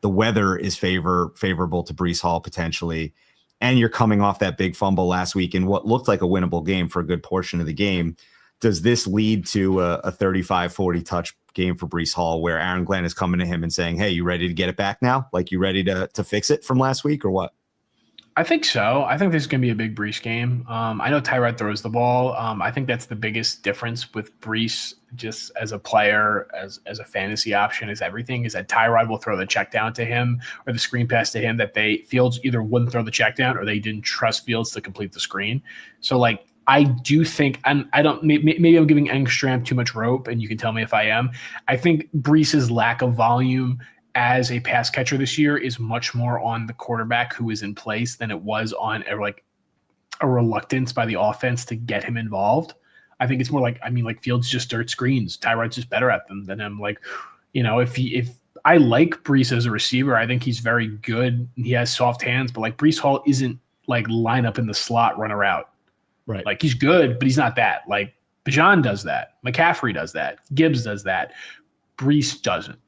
The weather is favorable to Breece Hall potentially. And you're coming off that big fumble last week in what looked like a winnable game for a good portion of the game. Does this lead to a 35-40 touch game for Breece Hall where Aaron Glenn is coming to him and saying, hey, you ready to get it back now? Like you ready to fix it from last week or what? I think so. I think this is going to be a big Breece game. I know Tyrod throws the ball. I think that's the biggest difference with Breece just as a player, as a fantasy option, is everything is that Tyrod will throw the check down to him or the screen pass to him that Fields either wouldn't throw the check down or they didn't trust Fields to complete the screen. So like, I do think, and I don't, maybe I'm giving Engstrom too much rope, and you can tell me if I am. I think Breece's lack of volume as a pass catcher this year is much more on the quarterback who is in place than it was on a reluctance by the offense to get him involved. I think it's more like, Fields just dirt screens. Tyrod's just better at them than him. Like, if I like Breece as a receiver, I think he's very good. He has soft hands, but like Breece Hall isn't like line up in the slot, run a route. Right. Like he's good, but he's not that. Like Bijan does that. McCaffrey does that. Gibbs does that. Breece doesn't.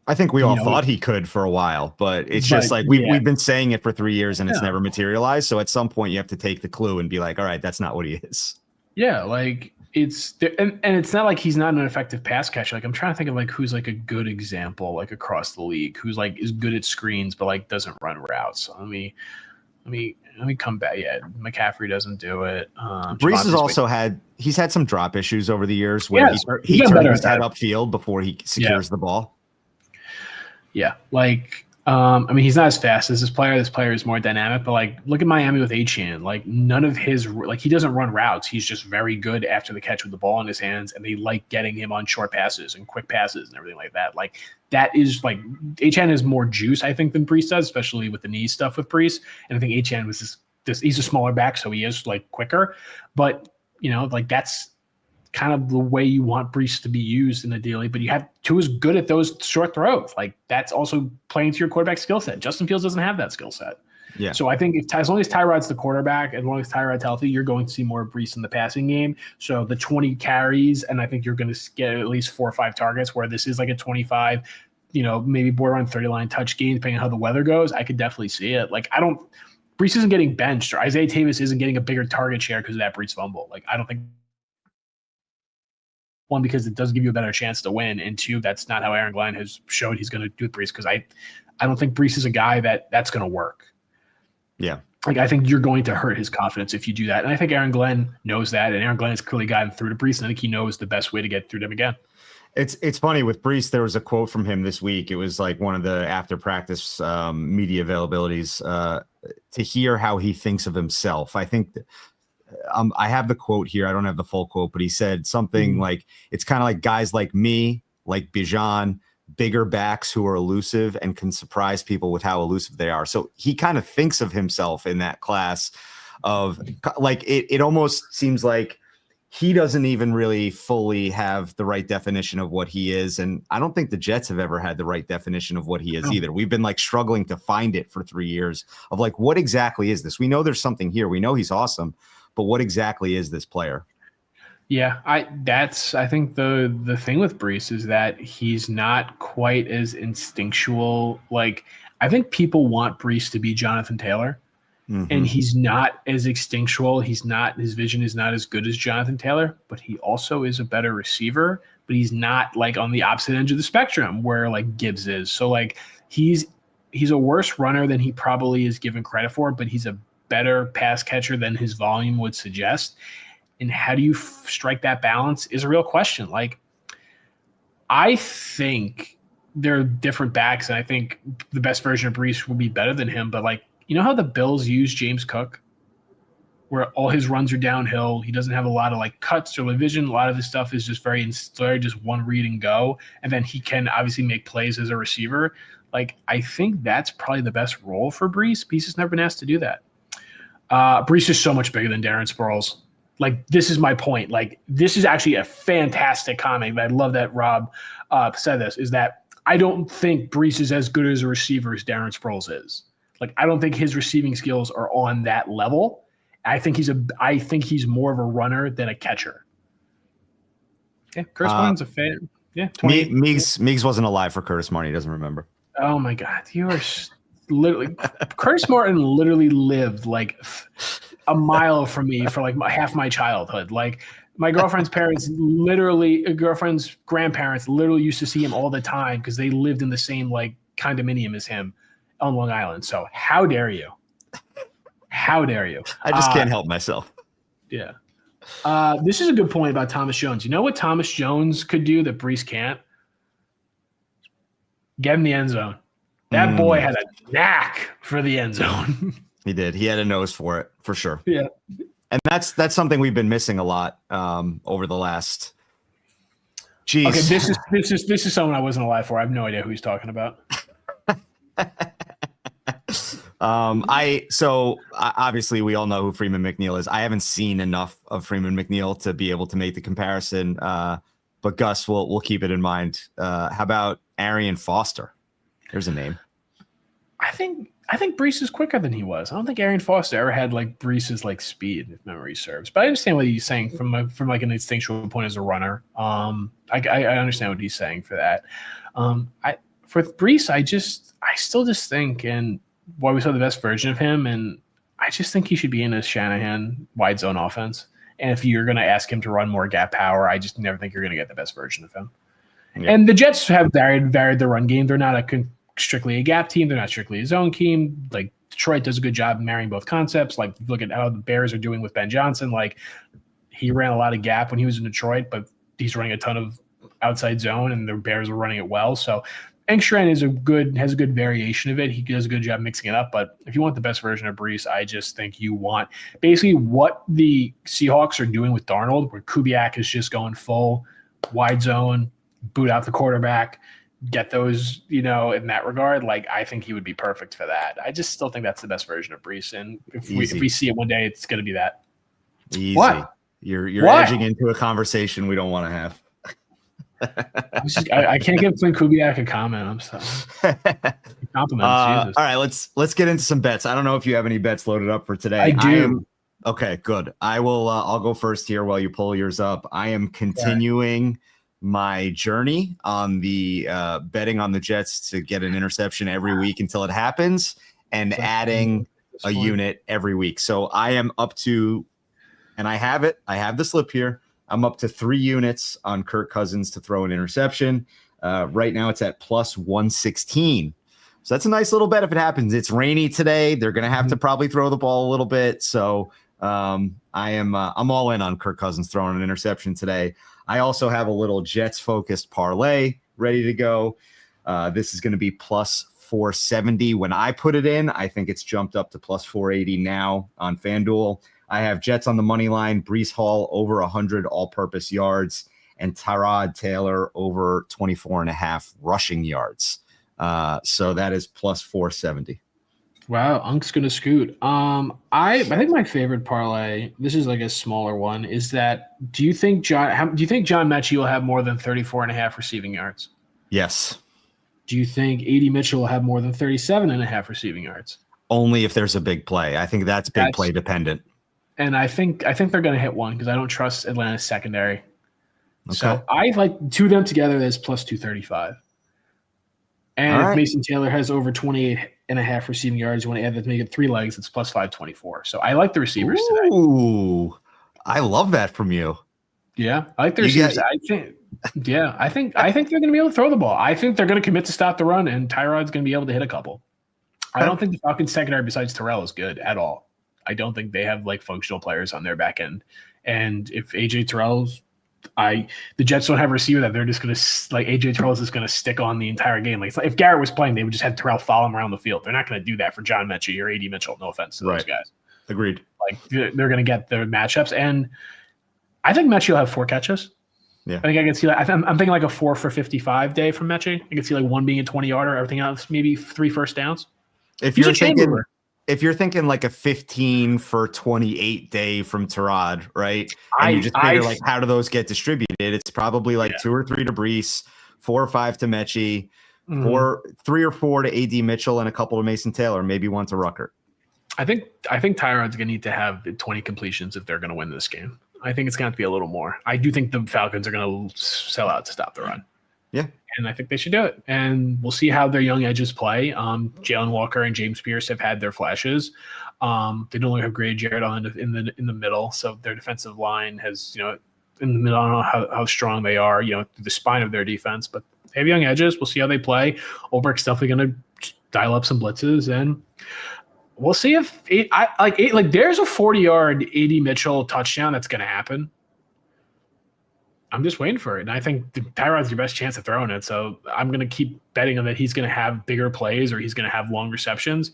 I think we all thought he could for a while, but it's just like we've been saying it for 3 years and it's never materialized. So at some point you have to take the clue and be like, all right, that's not what he is. Yeah, like it's and it's not like he's not an effective pass catcher. Like I'm trying to think of like who's like a good example like across the league who's like is good at screens but like doesn't run routes. Let me come back. Yeah, McCaffrey doesn't do it. Breece has also had some drop issues over the years where he turns his head upfield before he secures the ball. Yeah, like he's not as fast as this player. This player is more dynamic, but like look at Miami with Achane. Like none of his he doesn't run routes. He's just very good after the catch with the ball in his hands, and they like getting him on short passes and quick passes and everything like that. Like that is like Achane has more juice, I think, than Breece does, especially with the knee stuff with Breece. And I think Achane was he's a smaller back, so he is like quicker. But like that's kind of the way you want Breece to be used in the daily, but you have Tua's good at those short throws. Like that's also playing to your quarterback skill set. Justin Fields doesn't have that skill set. Yeah. So I think as long as Tyrod's the quarterback, as long as Tyrod's healthy, you're going to see more Breece in the passing game. So the 20 carries, and I think you're going to get at least 4 or 5 targets where this is like a 25, maybe borderline 30-line touch game, depending on how the weather goes. I could definitely see it. Like Breece isn't getting benched or Isaiah Tavis isn't getting a bigger target share because of that Breece fumble. Like I don't think. One, because it does give you a better chance to win, and two, that's not how Aaron Glenn has showed he's going to do with Breece. Because I don't think Breece is a guy that's going to work. Yeah, like I think you're going to hurt his confidence if you do that, and I think Aaron Glenn knows that, and Aaron Glenn has clearly gotten through to Breece, and I think he knows the best way to get through to him again. It's funny with Breece. There was a quote from him this week. It was like one of the after practice media availabilities to hear how he thinks of himself. I think I have the quote here. I don't have the full quote, but he said something like, it's kind of like guys like me, like Bijan, bigger backs who are elusive and can surprise people with how elusive they are. So he kind of thinks of himself in that class of like, it almost seems like he doesn't even really fully have the right definition of what he is. And I don't think the Jets have ever had the right definition of what he is either. We've been like struggling to find it for 3 years of like, what exactly is this? We know there's something here. We know he's awesome, but what exactly is this player? Yeah, I think the thing with Brees is that he's not quite as instinctual. Like, I think people want Brees to be Jonathan Taylor. And he's not as instinctual. His vision is not as good as Jonathan Taylor, but he also is a better receiver, but he's not like on the opposite end of the spectrum where like Gibbs is. So like he's a worse runner than he probably is given credit for, but he's a better pass catcher than his volume would suggest. And how do you strike that balance is a real question. Like, I think there are different backs, and I think the best version of Brees will be better than him, but like, you know how the Bills use James Cook, where all his runs are downhill. He doesn't have a lot of like cuts or vision. A lot of his stuff is just very just one read and go. And then he can obviously make plays as a receiver. Like, I think that's probably the best role for Brees. Brees has never been asked to do that. Brees is so much bigger than Darren Sproles. Like, this is my point. Like, this is actually a fantastic comment. I love that Rob said this, is that I don't think Brees is as good as a receiver as Darren Sproles is. Like, I don't think his receiving skills are on that level. I think he's more of a runner than a catcher. Yeah, Curtis Martin's a fan. Yeah, Meegs wasn't alive for Curtis Martin. He doesn't remember. Oh my God, you are literally Curtis Martin literally lived like a mile from me for like half my childhood. Like, my girlfriend's grandparents literally used to see him all the time because they lived in the same like condominium as him on Long Island. So how dare you? How dare you? I just can't help myself. Yeah. This is a good point about Thomas Jones. You know what Thomas Jones could do that Brees can't? Get him the end zone. That boy had a knack for the end zone. He did. He had a nose for it, for sure. Yeah. And that's something we've been missing a lot over the last. Geez. Okay, this is someone I wasn't alive for. I have no idea who he's talking about. Obviously we all know who Freeman McNeil is. I haven't seen enough of Freeman McNeil to be able to make the comparison. But Gus, we'll keep it in mind. How about Arian Foster? There's a name. I think Brees is quicker than he was. I don't think Arian Foster ever had like Brees's like speed, if memory serves. But I understand what he's saying from like an instinctual point as a runner. I understand what he's saying for that. For Brees, I still just think, and why we saw the best version of him, and I just think he should be in a Shanahan wide zone offense. And if you're going to ask him to run more gap power, I just never think you're going to get the best version of him. Yeah. And the Jets have varied their run game. They're not strictly a gap team. They're not strictly a zone team. Like, Detroit does a good job marrying both concepts. Like, look at how the Bears are doing with Ben Johnson. Like, he ran a lot of gap when he was in Detroit, but he's running a ton of outside zone, and the Bears are running it well. So Engstrand has a good variation of it. He does a good job mixing it up. But if you want the best version of Brees, I just think you want basically what the Seahawks are doing with Darnold, where Kubiak is just going full wide zone, boot out the quarterback, get those, in that regard. Like, I think he would be perfect for that. I just still think that's the best version of Brees. And if we see it one day, it's going to be that. Easy. What? You're edging into a conversation we don't want to have. I can't give Clint Kubiak a comment. I'm sorry. Compliments. All right, let's get into some bets. I don't know if you have any bets loaded up for today. I do. Okay, good. I will. I'll go first here while you pull yours up. I am continuing my journey on the betting on the Jets to get an interception every week until it happens, and adding a unit every week. So I am up to, and I have it. I have the slip here. I'm up to 3 units on Kirk Cousins to throw an interception. Right now it's at plus 116. So that's a nice little bet if it happens. It's rainy today. They're going to have to probably throw the ball a little bit. So I'm all in on Kirk Cousins throwing an interception today. I also have a little Jets focused parlay ready to go. This is going to be plus 470. When I put it in, I think it's jumped up to plus 480 now on FanDuel. I have Jets on the money line, Brees Hall over 100 all-purpose yards, and Tyrod Taylor over 24.5 rushing yards. So that is plus 470. Wow, Unk's gonna scoot. I think my favorite parlay, this is like a smaller one, is that do you think John Mechie will have more than 34.5 receiving yards? Yes. Do you think A.D. Mitchell will have more than 37.5 receiving yards? Only if there's a big play. I think that's play dependent. And I think they're gonna hit one because I don't trust Atlanta's secondary. Okay. So I like two of them together. That's plus 235. And if Mason Taylor has over 28.5 receiving yards, you want to add that to make it 3 legs, it's plus 524. So I like the receivers today. Ooh, I love that from you. Yeah, I like the receivers. I think they're going to be able to throw the ball. I think they're going to commit to stop the run, and Tyrod's going to be able to hit a couple. I don't think the Falcons secondary besides Terrell is good at all. I don't think they have like functional players on their back end. And if AJ Terrell's the Jets don't have a receiver that they're just going to like AJ Terrell is just going to stick on the entire game. Like if Garrett was playing, they would just have Terrell follow him around the field. They're not going to do that for John Mechie or AD Mitchell. No offense to those guys. Agreed. Like they're going to get their matchups, and I think Mechie will have 4 catches. Yeah, I think I can see like I'm thinking like a 4 for 55 day from Mechie. I can see like one being a 20-yarder, everything else maybe 3 first downs. If you're thinking like a 15 for 28 day from Tyrod, right? And you just figure like how do those get distributed? It's probably like 2 or 3 to Brees, 4 or 5 to Mechie, 3 or 4 to AD Mitchell, and a couple to Mason Taylor, maybe 1 to Rucker. I think Tyrod's going to need to have 20 completions if they're going to win this game. I think it's going to have to be a little more. I do think the Falcons are going to sell out to stop the run. Yeah. And I think they should do it. And we'll see how their young edges play. Jalen Walker and James Pierce have had their flashes. They no longer have Gray Jarrett on in the middle, so their defensive line has, in the middle, I don't know how strong they are, through the spine of their defense, but they have young edges. We'll see how they play. Ulbricht's definitely going to dial up some blitzes, and we'll see if there's a 40-yard AD Mitchell touchdown that's going to happen. I'm just waiting for it. And I think Tyrod's your best chance of throwing it. So I'm going to keep betting on that he's going to have bigger plays or he's going to have long receptions.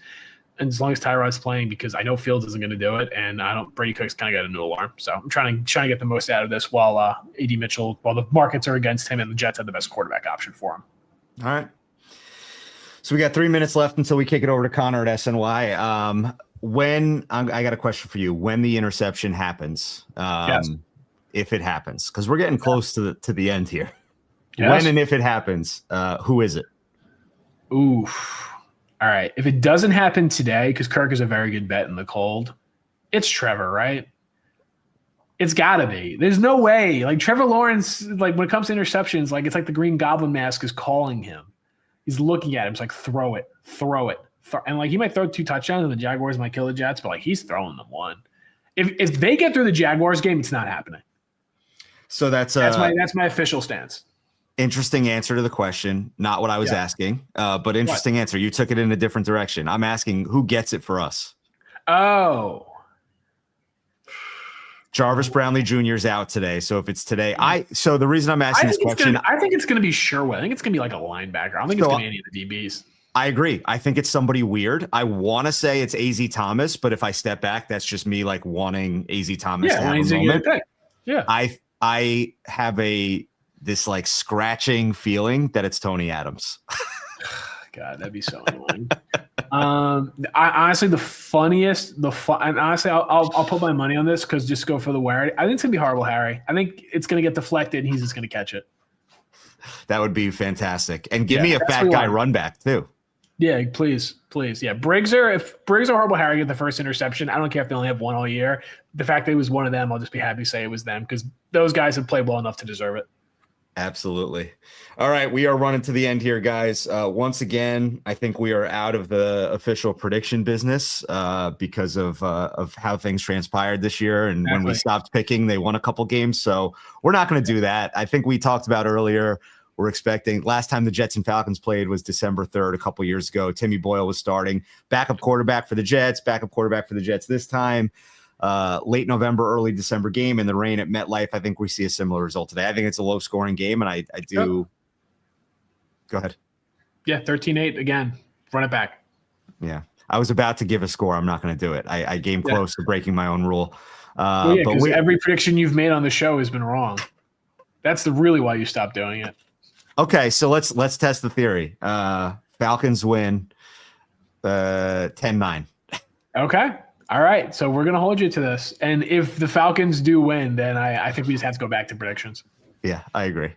And as long as Tyrod's playing, because I know Fields isn't going to do it, and Brady Cook's kind of got a new alarm. So I'm trying to get the most out of this while AD Mitchell, while the markets are against him and the Jets have the best quarterback option for him. All right. So we got 3 minutes left until we kick it over to Connor at SNY. I got a question for you. When the interception happens, yes. If it happens, because we're getting close to the end here. Yes. When and if it happens, who is it? Oof. All right. If it doesn't happen today, because Kirk is a very good bet in the cold, it's Trevor, right? It's got to be. There's no way. Like Trevor Lawrence, like when it comes to interceptions, like it's like the Green Goblin mask is calling him. He's looking at him. It's like, throw it. And like he might throw 2 touchdowns and the Jaguars might kill the Jets, but like he's throwing them 1. If they get through the Jaguars game, it's not happening. So that's my official stance. Interesting answer to the question. Not what I was asking, but interesting answer. You took it in a different direction. I'm asking who gets it for us. Oh. Jarvis Brownlee Jr. is out today. So if it's today, so the reason I'm asking this question, I think it's going to be Sherwood. I think it's going to be like a linebacker. I don't think it's going to be any of the DBs. I agree. I think it's somebody weird. I want to say it's AZ Thomas, but if I step back, that's just me like wanting AZ Thomas to have a moment. Yeah. I have this like scratching feeling that it's Tony Adams. God, that'd be so annoying. Honestly, and honestly, I'll put my money on this because just go for the wear. I think it's gonna be Horrible Harry. I think it's gonna get deflected and he's just gonna catch it. That would be fantastic. And give me a fat guy run back too. Yeah, please. Yeah, if Briggs or Horrible Harry get the first interception, I don't care if they only have 1 all year. The fact that it was one of them, I'll just be happy to say it was them because those guys have played well enough to deserve it. Absolutely. All right, we are running to the end here, guys. Once again, I think we are out of the official prediction business because of how things transpired this year. And when we stopped picking, they won a couple games. So we're not going to do that. I think we talked about earlier, we're expecting last time the Jets and Falcons played was December 3rd, a couple years ago. Timmy Boyle was starting, backup quarterback for the Jets this time. Late November, early December game in the rain at MetLife. I think we see a similar result today. I think it's a low scoring game, and I do. Go ahead. Yeah, 13-8 again. Run it back. Yeah. I was about to give a score. I'm not going to do it. I came close to breaking my own rule. Because every prediction you've made on the show has been wrong. That's really why you stopped doing it. Okay, so let's test the theory. Falcons win 10-9. Okay. All right. So we're going to hold you to this. And if the Falcons do win, then I think we just have to go back to predictions. Yeah, I agree.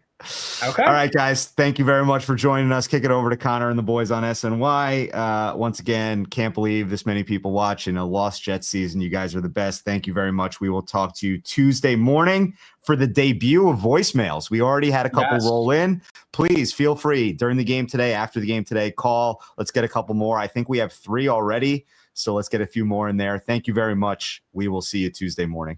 Okay. All right, guys. Thank you very much for joining us. Kick it over to Connor and the boys on SNY. Once again, can't believe this many people watching a lost Jets season. You guys are the best. Thank you very much. We will talk to you Tuesday morning for the debut of voicemails. We already had a couple roll in. Please feel free during the game today, after the game today, call. Let's get a couple more. I think we have 3 already. So let's get a few more in there. Thank you very much. We will see you Tuesday morning.